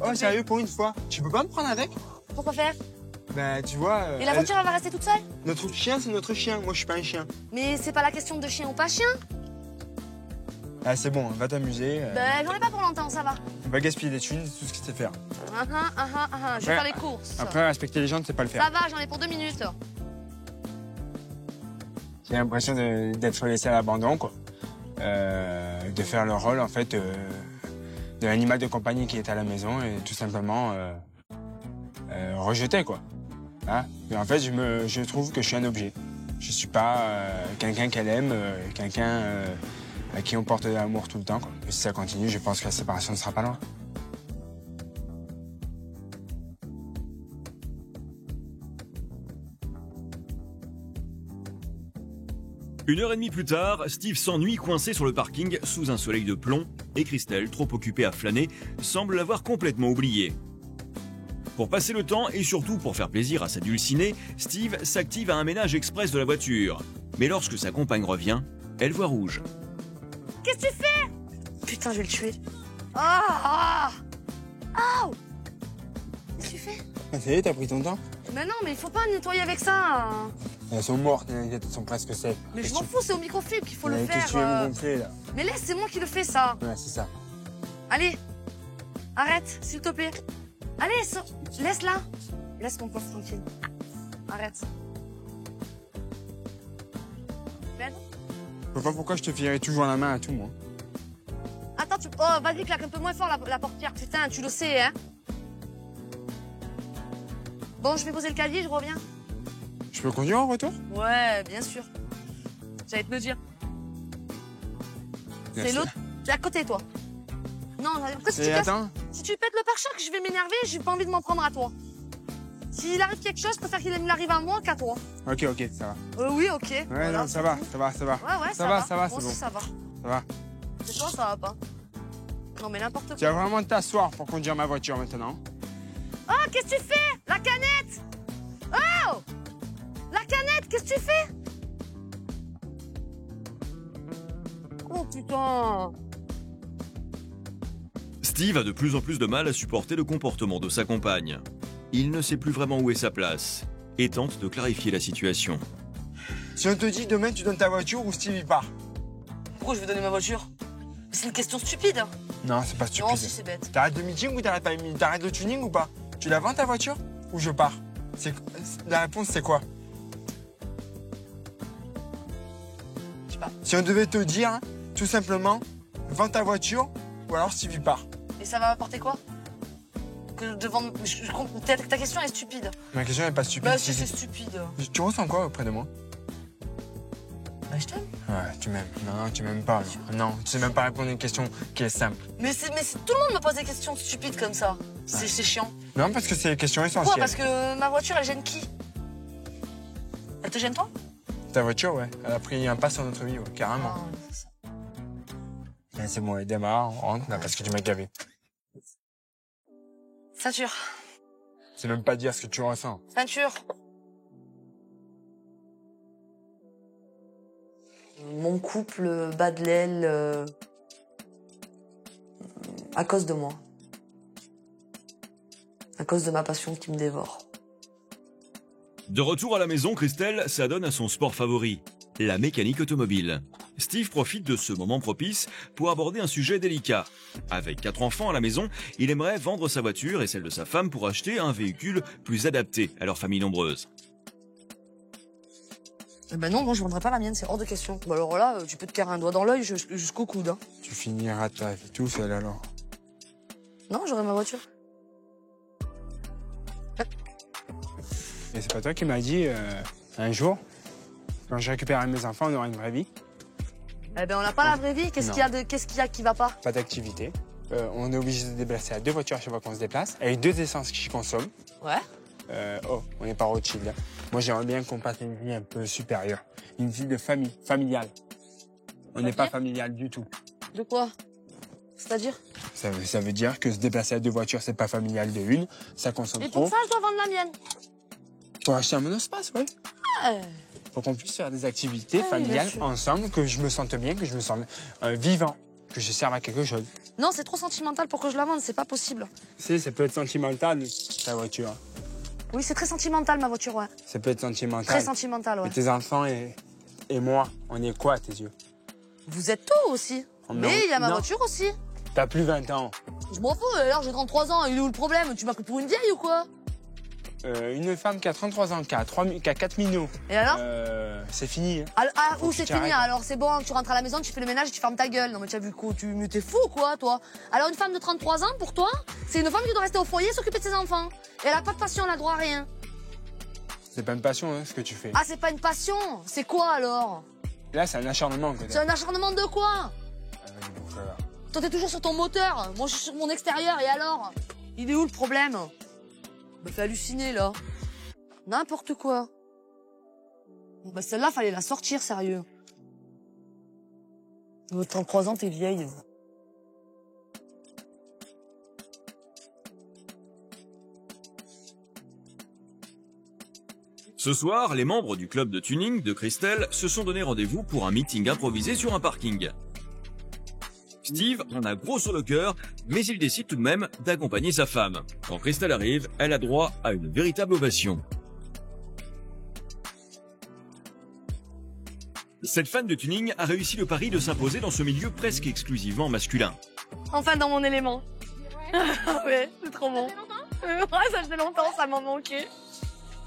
Oh, sérieux, pour une fois, tu peux pas me prendre avec? Pourquoi faire? Bah, tu vois... Et la voiture, elle va rester toute seule? Notre chien, c'est notre chien. Moi, je suis pas un chien. Mais c'est pas la question de chien ou pas chien. Ah, c'est bon, va t'amuser. Ben, j'en ai pas pour longtemps, ça va. On va gaspiller des thunes, c'est tout ce qu'il sait faire. Je vais faire les courses. Après, respecter les gens, c'est pas le faire. Ça va, j'en ai pour 2 minutes. J'ai l'impression d'être laissé à l'abandon, quoi. De faire le rôle, en fait, de l'animal de compagnie qui est à la maison et tout simplement rejeté, quoi. Hein? Et en fait, je trouve que je suis un objet. Je suis pas quelqu'un qu'elle aime, quelqu'un à qui on porte de l'amour tout le temps, quoi. Et si ça continue, je pense que la séparation ne sera pas loin. Une heure et demie plus tard, Steve s'ennuie coincé sur le parking sous un soleil de plomb et Christelle, trop occupée à flâner, semble l'avoir complètement oublié. Pour passer le temps et surtout pour faire plaisir à sa dulcinée, Steve s'active à un ménage express de la voiture. Mais lorsque sa compagne revient, elle voit rouge. Qu'est-ce que tu fais? Putain, je vais le tuer. Ah! Oh! Qu'est-ce que tu fais? Ah, ça y est, t'as pris ton temps? Mais non, mais il faut pas nettoyer avec ça. Elles sont mortes, elles sont presque secs. Mais je m'en fous, c'est au microfibre qu'il faut le faire. Qu'est-ce que tu veux me gonfler, là? Mais laisse, c'est moi qui le fais, ça. Ouais, c'est ça. Allez, arrête, s'il te plaît. Allez, laisse là. Laisse mon poste tranquille. Arrête. Ben. Je sais pas pourquoi je te filerais toujours la main à tout, moi. Attends, oh, vas-y, claque un peu moins fort la portière. Putain, tu le sais, hein. Bon, je vais poser le cahier, je reviens. Je peux conduire en retour? Ouais, bien sûr. J'allais te le dire. C'est l'autre. C'est à côté, toi. Non, après, si tu pètes le pare-choc, je vais m'énerver, j'ai pas envie de m'en prendre à toi. S'il arrive quelque chose, je préfère qu'il arrive à moi qu'à toi. Ok, ça va. Oui, ok. Ouais, voilà, non, ça va. Ouais, ça va, c'est bon. aussi, ça va. Ça va. C'est toi, ça va pas. Non, mais n'importe quoi. Tu vas vraiment t'asseoir pour conduire ma voiture maintenant. Oh, qu'est-ce que tu fais? La canette! Oh! La canette, qu'est-ce que tu fais? Oh, putain! Steve a de plus en plus de mal à supporter le comportement de sa compagne. Il ne sait plus vraiment où est sa place et tente de clarifier la situation. Si on te dit demain tu donnes ta voiture ou Steve il part? Pourquoi je vais donner ma voiture? C'est une question stupide. Non, c'est pas stupide. Non, si c'est bête. T'arrêtes le meeting ou t'arrêtes le tuning ou pas? Tu la vends ta voiture ou je pars? La réponse c'est quoi? Je sais pas. Si on devait te dire tout simplement vends ta voiture ou alors Steve il part. Et ça va m'apporter quoi? Que devant... Ta question est stupide. Ma question n'est pas stupide. Bah si c'est stupide. Tu ressens quoi auprès de moi? Bah je t'aime. Ouais, tu m'aimes. Non, tu m'aimes pas. Non, tu sais même pas répondre à une question qui est simple. Mais tout le monde me pose des questions stupides comme ça. C'est chiant. Non, parce que c'est des questions essentielles. Pourquoi? Parce que ma voiture, elle gêne qui? Elle te gêne toi? Ta voiture, ouais. Elle a pris un pas sur notre vie, ouais, carrément. C'est bon, elle démarre, on rentre, là, parce que tu m'as gavé. Ceinture. C'est même pas dire ce que tu ressens. Ceinture. Mon couple bat de l'aile à cause de moi. À cause de ma passion qui me dévore. De retour à la maison, Christelle s'adonne à son sport favori, la mécanique automobile. Steve profite de ce moment propice pour aborder un sujet délicat. Avec 4 enfants à la maison, il aimerait vendre sa voiture et celle de sa femme pour acheter un véhicule plus adapté à leur famille nombreuse. Eh ben non, moi je vendrai pas la mienne, c'est hors de question. Bah alors là, tu peux te carrer un doigt dans l'œil jusqu'au coude. Hein. Tu finiras ta vie tout seul alors. Non, j'aurai ma voiture. Et c'est pas toi qui m'as dit un jour, quand je récupérerai mes enfants, on aura une vraie vie? Eh ben on n'a pas la vraie vie, qu'est-ce qu'il y a qui va pas? Pas d'activité. On est obligé de se déplacer à 2 voitures à chaque fois qu'on se déplace, avec 2 essences qui consomment. Ouais. Oh, on n'est pas Rothschild. Hein. Moi, j'aimerais bien qu'on passe une vie un peu supérieure. Une vie de famille, familiale. On n'est pas familial du tout. De quoi? C'est-à-dire? Ça veut dire que se déplacer à 2 voitures, c'est pas familial de une. Ça consomme Et trop. pour ça, je dois vendre la mienne. Pour acheter un monospace, ouais. Ouais. Pour qu'on puisse faire des activités Ah oui, familiales bien sûr. ensemble, que je me sente bien, que je me sente vivant, que je serve à quelque chose. Non, c'est trop sentimental pour que je la vende, c'est pas possible. Tu sais, ça peut être sentimental, ta voiture. Oui, c'est très sentimental, ma voiture, ouais. Ça peut être sentimental. Très sentimental, ouais. Mais tes enfants et moi, on est quoi à tes yeux? Vous êtes tout aussi. Mais il y a ma non. voiture aussi. T'as plus 20 ans. Je m'en fous, alors j'ai 33 ans, il est où le problème? Tu m'as pris pour une vieille ou quoi? Une femme qui a 33 ans, qui a 4 minots. Et alors? C'est fini. Hein. Ah, Faut où que c'est tu fini? arrêtes. Alors c'est bon, tu rentres à la maison, tu fais le ménage et tu fermes ta gueule. Non mais tu as vu quoi? Mais t'es fou quoi, toi? Alors une femme de 33 ans, pour toi, c'est une femme qui doit rester au foyer et s'occuper de ses enfants. Et elle a pas de passion, elle a droit à rien. C'est pas une passion, hein, ce que tu fais. Ah, c'est pas une passion? C'est quoi alors? Là, c'est un acharnement que C'est un acharnement de quoi? Voilà. Toi t'es toujours sur ton moteur, moi je suis sur mon extérieur, et alors? Il est où le problème? Me fait halluciner là. N'importe quoi. Bah celle-là, fallait la sortir, sérieux. 33 ans, t'es vieille. Ce soir, les membres du club de tuning de Christelle se sont donné rendez-vous pour un meeting improvisé sur un parking. Steve en a gros sur le cœur, mais il décide tout de même d'accompagner sa femme. Quand Christelle arrive, elle a droit à une véritable ovation. Cette fan de tuning a réussi le pari de s'imposer dans ce milieu presque exclusivement masculin. Enfin dans mon élément. Ouais, c'est trop bon. Ouais, ça faisait longtemps, ça m'en manquait.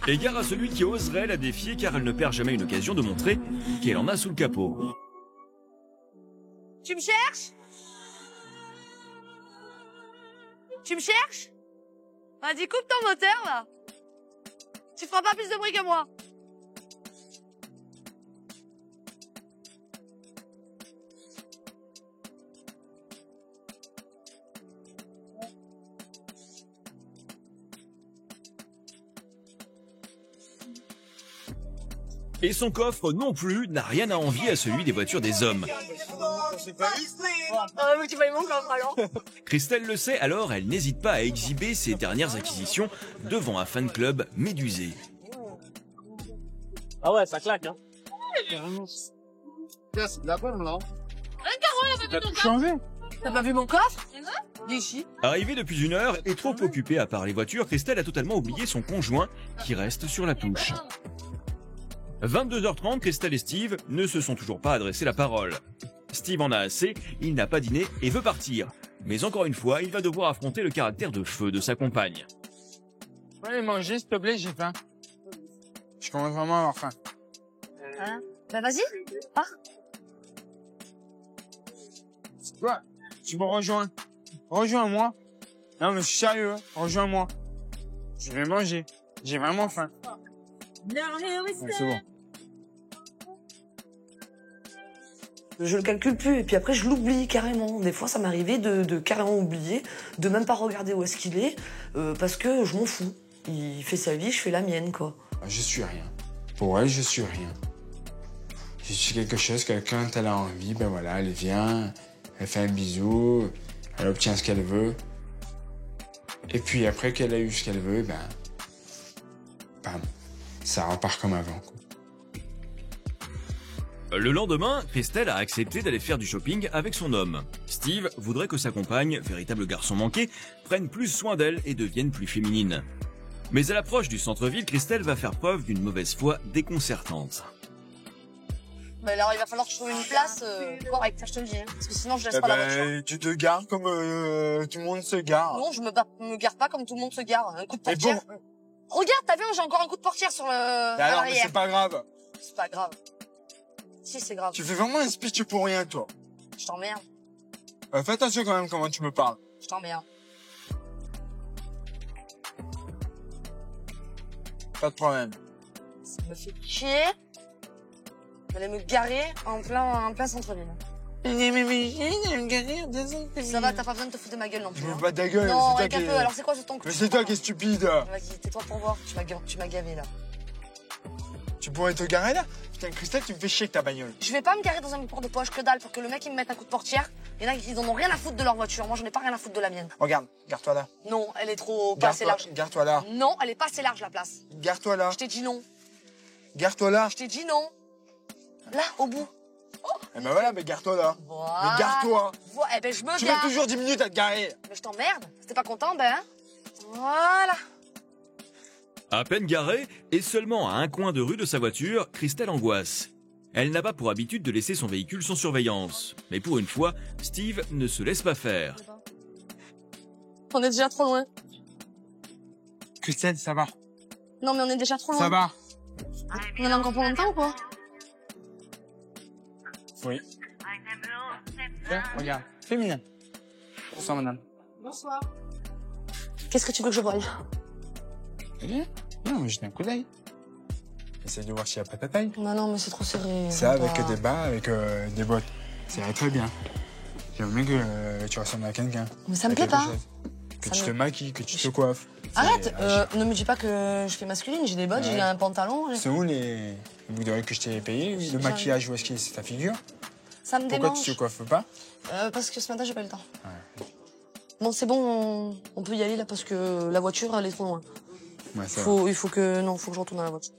Égard à celui qui oserait la défier car elle ne perd jamais une occasion de montrer qu'elle en a sous le capot. Tu me cherches? Tu me cherches? Vas-y, coupe ton moteur, là. Tu feras pas plus de bruit que moi. Et son coffre non plus n'a rien à envier à celui des voitures des hommes. Mais tu vas mon coffre alors. Christelle le sait, alors elle n'hésite pas à exhiber ses dernières acquisitions devant un fan club médusé. Ah ouais, ça claque, hein. C'est de la bonne, là. T'as tout changé. T'as pas vu mon coffre? Ici. Arrivée depuis 1 heure et trop occupée à parler voiture, Christelle a totalement oublié son conjoint qui reste sur la touche. 22h30, Christelle et Steve ne se sont toujours pas adressé la parole. Steve en a assez, il n'a pas dîné et veut partir. Mais encore une fois, il va devoir affronter le caractère de feu de sa compagne. Ouais, manger, s'il te plaît, j'ai faim. Je commence vraiment à avoir faim. Hein? Bah vas-y, pars. Toi, tu me rejoins. Rejoins-moi. Non, mais je suis sérieux, hein. Rejoins-moi. Je vais manger. J'ai vraiment faim. Ouais, c'est bon. Je le calcule plus et puis après je l'oublie carrément. Des fois ça m'arrivait de carrément oublier, de même pas regarder où est-ce qu'il est, parce que je m'en fous. Il fait sa vie, je fais la mienne quoi. Je suis rien. Pour elle, je suis rien. Je suis quelque chose, quelqu'un, elle a envie, ben voilà, elle vient, elle fait un bisou, elle obtient ce qu'elle veut. Et puis après qu'elle a eu ce qu'elle veut, ben, bam, ça repart comme avant, quoi. Le lendemain, Christelle a accepté d'aller faire du shopping avec son homme. Steve voudrait que sa compagne, véritable garçon manqué, prenne plus soin d'elle et devienne plus féminine. Mais à l'approche du centre-ville, Christelle va faire preuve d'une mauvaise foi déconcertante. Mais alors il va falloir que je trouve une place correcte, je te le dis. Hein, parce que sinon je laisse pas la voiture. Tu te gares comme tout le monde se gare. Non, je me gare pas comme tout le monde se gare. Un coup de portière. Bon. Regarde, t'as vu, j'ai encore un coup de portière sur le. Alors, mais c'est pas grave. C'est pas grave. Si, c'est grave. Tu fais vraiment un speech pour rien, toi. Je t'emmerde. Fais attention quand même comment tu me parles. Je t'emmerde. Pas de problème. Ça me fait chier d'aller me garer en plein centre-ville. Ça va, t'as pas besoin de te foutre de ma gueule non plus. Je me hein. bats ta gueule, Non, c'est avec toi un qui peu. Alors c'est quoi ce ton que Mais tu c'est toi prends qui es stupide. Vas-y, tais-toi pour voir. Tu m'as gavé là. Tu pourrais te garer là? Putain, Christelle, tu me fais chier avec ta bagnole. Je vais pas me garer dans un port de poche que dalle pour que le mec il me mette un coup de portière. Il y en a qui en ont rien à foutre de leur voiture. Moi, j'en ai pas rien à foutre de la mienne. Regarde, garde-toi là. Non, elle est trop pas assez large. Garde-toi là. Non, elle est pas assez large la place. Garde-toi là. Je t'ai dit non. Garde-toi là. Je t'ai dit non. Là, au bout. Eh ben voilà, mais garde-toi là. Voilà. Mais garde-toi. Eh ben je me Tu gare. mets toujours 10 minutes à te garer. Mais je t'emmerde. Si t'es pas content, ben hein. Voilà. À peine garée, et seulement à un coin de rue de sa voiture, Christelle angoisse. Elle n'a pas pour habitude de laisser son véhicule sans surveillance. Mais pour une fois, Steve ne se laisse pas faire. On est déjà trop loin. Christelle, ça va. Non, mais on est déjà trop loin. Ça va. On en a encore pour longtemps ou quoi? Oui. Tiens, regarde. Féminin. Bonsoir, madame. Bonsoir. Qu'est-ce que tu veux que je voie? Rien. Non, mais j'ai un coup d'œil. Essaye de voir s'il n'y a pas ta taille. Non, mais c'est trop serré. Ça, avec des bas, avec des bottes. Ça irait très bien. J'aimerais bien que tu ressembles à quelqu'un. Mais ça me À plaît pas. quelque chose. Que Ça tu me- te maquilles, que tu te coiffes. Arrête, ne me dis pas que je fais masculine, j'ai des bottes, Ouais. j'ai un pantalon. C'est où les boucles d'oreilles que je t'ai payé? Le maquillage, où est-ce qu'il est? C'est ta figure? Ça me Pourquoi démange. tu te coiffes pas? Parce que ce matin, j'ai pas eu le temps. Bon, c'est bon, on peut y aller là parce que la voiture, elle est trop loin. Ouais, ça Il faut que je retourne à la voiture.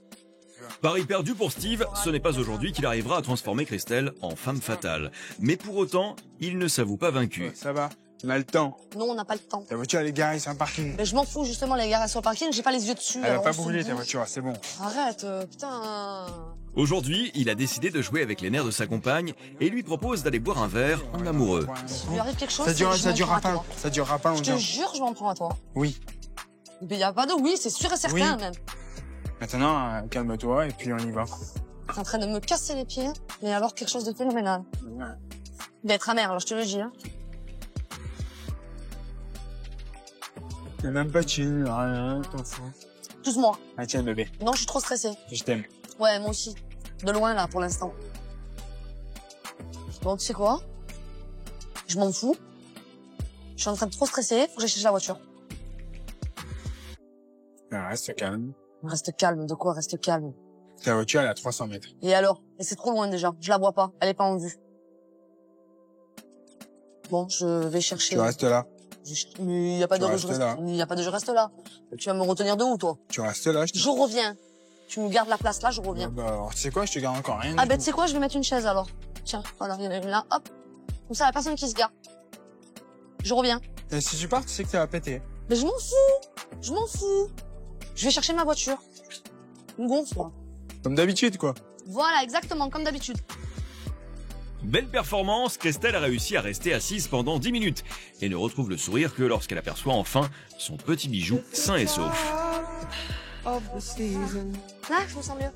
Pari perdu pour Steve, ce n'est pas aujourd'hui qu'il arrivera à transformer Christelle en femme fatale. Mais pour autant, il ne s'avoue pas vaincu. Ça va, on a le temps. Non, on n'a pas le temps. Ta voiture, elle est garée sur un parking. Mais je m'en fous justement, les gars, sur le parking, j'ai pas les yeux dessus. Elle va alors pas on se brûler ta bouge. voiture, c'est bon. Arrête, putain. Aujourd'hui, il a décidé de jouer avec les nerfs de sa compagne et lui propose d'aller boire un verre en amoureux. S'il lui arrive quelque chose, Ça je m'en durera prends à pas, toi. ça durera pas Je te longtemps. jure, je m'en prends à toi. Oui. Mais y a pas de oui, c'est sûr et certain Oui. même. Maintenant, calme-toi et puis on y va. T'es en train de me casser les pieds, mais alors quelque chose de phénoménal. D'être amer, alors je te le dis. Hein. Y'a même pas de chill, rien, t'en fous. Doucement. Ah tiens, bébé, Non, je suis trop stressée. je t'aime. Ouais, moi aussi. De loin, là, pour l'instant. Bon, tu sais quoi? Je m'en fous. Je suis en train de trop stresser, faut que j'aille chercher la voiture. Ah, reste calme. Reste calme, de quoi? Reste calme. Ta voiture, elle est à 300 mètres. Et alors? Et c'est trop loin déjà, je la vois pas, elle est pas en vue. Bon, je vais chercher... Tu restes là. Mais y a pas Tu de restes là. y a pas de je reste là. Tu vas me retenir de où, toi? Tu restes là, je te Je reviens. Tu me gardes la place là, je reviens. Bah, alors, tu sais quoi, je te garde encore rien. Ah du ben tout. tu sais quoi, je vais mettre une chaise alors. Tiens, voilà, il y en a une là, hop. Comme ça, la personne qui se gare. Je reviens. Et si tu pars, tu sais que ça va péter. Mais je m'en fous. Je m'en fous. Je vais chercher ma voiture. Une gonfle, là. Comme d'habitude, quoi. Voilà, exactement, comme d'habitude. Belle performance, Christelle a réussi à rester assise pendant 10 minutes et ne retrouve le sourire que lorsqu'elle aperçoit enfin son petit bijou sain et sauf. Là, je me sens mieux.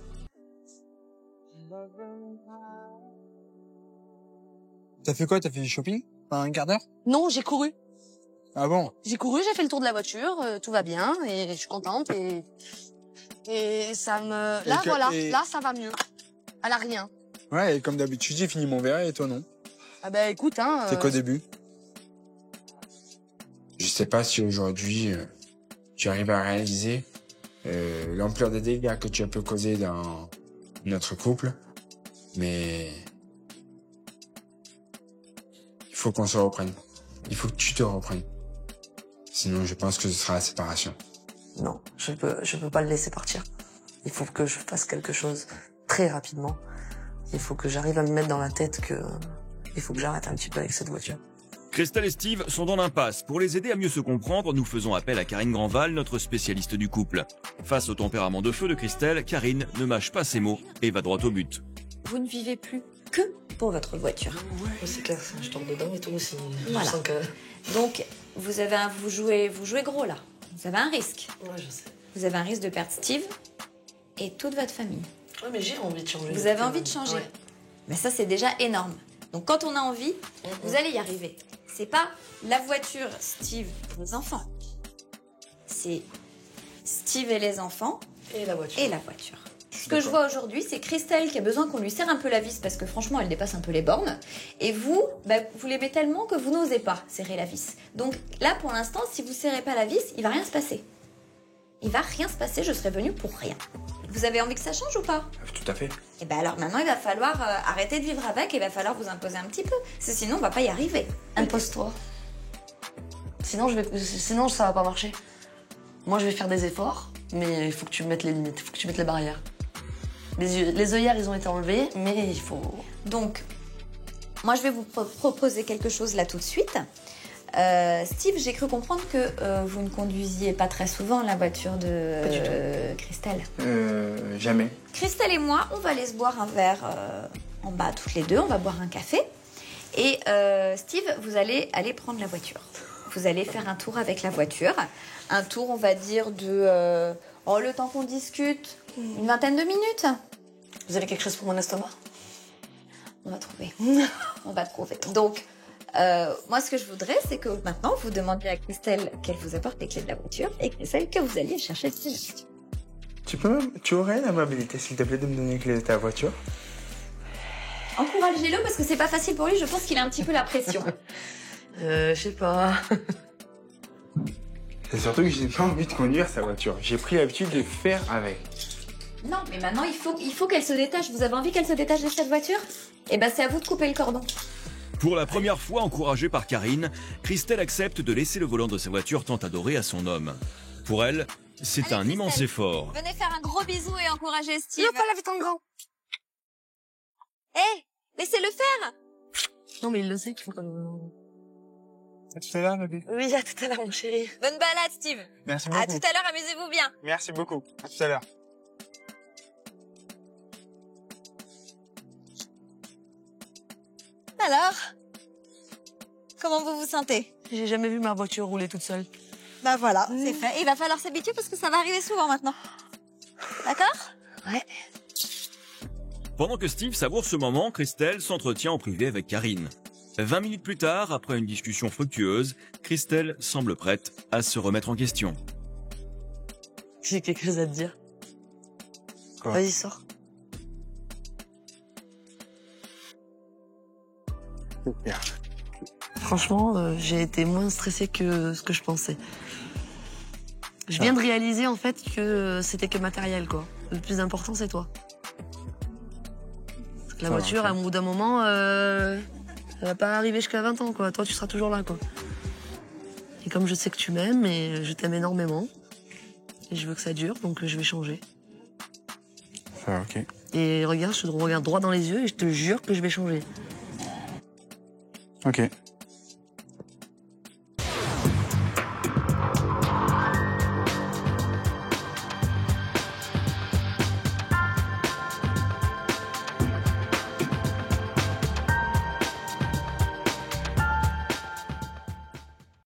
T'as fait quoi? T'as fait du shopping? Pendant un quart d'heure? Non, j'ai couru. Ah bon? J'ai couru, j'ai fait le tour de la voiture, tout va bien, et je suis contente, et ça me... Là, que- voilà, et- là, ça va mieux. Elle a rien. Ouais, et comme d'habitude, j'ai fini mon verre et toi non. Ah ben, écoute, hein... C'est qu'au début. Je sais pas si aujourd'hui tu arrives à réaliser l'ampleur des dégâts que tu as pu causer dans notre couple, mais il faut qu'on se reprenne. Il faut que tu te reprennes. Sinon, je pense que ce sera la séparation. Non, je peux pas le laisser partir. Il faut que je fasse quelque chose très rapidement. Il faut que j'arrive à me mettre dans la tête que... Il faut que j'arrête un petit peu avec cette voiture. Christelle et Steve sont dans l'impasse. Pour les aider à mieux se comprendre, nous faisons appel à Karine Grandval, notre spécialiste du couple. Face au tempérament de feu de Christelle, Karine ne mâche pas ses mots et va droit au but. Vous ne vivez plus que pour votre voiture. C'est clair, je tombe dedans et tout aussi. Voilà. Je sens que... Donc, vous jouez gros là. Vous avez un risque. Ouais, je sais. Vous avez un risque de perdre Steve et toute votre famille. Ouais, mais j'ai envie de changer. Vous avez envie de changer. Ouais. Mais ça, c'est déjà énorme. Donc, quand on a envie, vous allez y arriver. C'est pas la voiture, Steve, les enfants. C'est Steve et les enfants. Et la voiture. Et la voiture. Ce que je vois aujourd'hui, c'est Christelle qui a besoin qu'on lui serre un peu la vis parce que franchement, elle dépasse un peu les bornes. Et vous, vous l'aimez tellement que vous n'osez pas serrer la vis. Donc là, pour l'instant, si vous serrez pas la vis, il va rien se passer. Il va rien se passer, je serai venue pour rien. Vous avez envie que ça change ou pas? Tout à fait. Et ben alors maintenant, il va falloir arrêter de vivre avec et il va falloir vous imposer un petit peu. Parce que sinon, on va pas y arriver. Impose-toi. Sinon, ça va pas marcher. Moi, je vais faire des efforts, mais il faut que tu mettes les limites, il faut que tu mettes les barrières. Les œillères, ils ont été enlevés, mais il faut... Donc, moi, je vais vous proposer quelque chose là tout de suite. Steve, j'ai cru comprendre que vous ne conduisiez pas très souvent la voiture de Christelle. Jamais. Christelle et moi, on va aller se boire un verre en bas toutes les deux, on va boire un café. Et Steve, vous allez aller prendre la voiture. Vous allez faire un tour avec la voiture. Un tour, on va dire, de... le temps qu'on discute, une vingtaine de minutes. Vous avez quelque chose pour mon estomac? On va trouver. On va trouver. Donc, moi, ce que je voudrais, c'est que maintenant, vous demandiez à Christelle qu'elle vous apporte les clés de la voiture et Christelle que vous alliez chercher le clé. Tu aurais l'amabilité, s'il te plaît, de me donner les clés de ta voiture? Encouragez-le parce que c'est pas facile pour lui. Je pense qu'il a un petit peu la pression. Je sais pas. C'est surtout que j'ai pas envie de conduire sa voiture. J'ai pris l'habitude de faire avec. Non, mais maintenant, il faut qu'elle se détache. Vous avez envie qu'elle se détache de cette voiture? Eh ben, c'est à vous de couper le cordon. Pour la première fois encouragée par Karine, Christelle accepte de laisser le volant de sa voiture tant adorée à son homme. Pour elle, c'est un immense effort. Venez faire un gros bisou et encourager Steve. Non, pas la vite en grand. Hé, laissez-le faire. Non, mais il le sait qu'il faut qu'on... À tout à l'heure, bébé. Oui, à tout à l'heure, mon chéri. Bonne balade, Steve. Merci beaucoup. À tout à l'heure, amusez-vous bien. Merci beaucoup. À tout à l'heure. Alors, comment vous vous sentez? J'ai jamais vu ma voiture rouler toute seule. Bah voilà, c'est fait. Il va falloir s'habituer parce que ça va arriver souvent maintenant. D'accord? Ouais. Pendant que Steve savoure ce moment, Christelle s'entretient en privé avec Karine. 20 minutes plus tard, après une discussion fructueuse, Christelle semble prête à se remettre en question. J'ai quelque chose à te dire. Quoi? Vas-y, sors. Super. Franchement, j'ai été moins stressée que ce que je pensais. Je viens de réaliser en fait que c'était que matériel, quoi. Le plus important, c'est toi. Parce que la voiture, à un bout d'un moment, elle va pas arriver jusqu'à 20 ans, quoi. Toi, tu seras toujours là, quoi. Et comme je sais que tu m'aimes, et je t'aime énormément, et je veux que ça dure, donc je vais changer. Ça, ok. Et regarde, je te regarde droit dans les yeux et je te jure que je vais changer. Ok.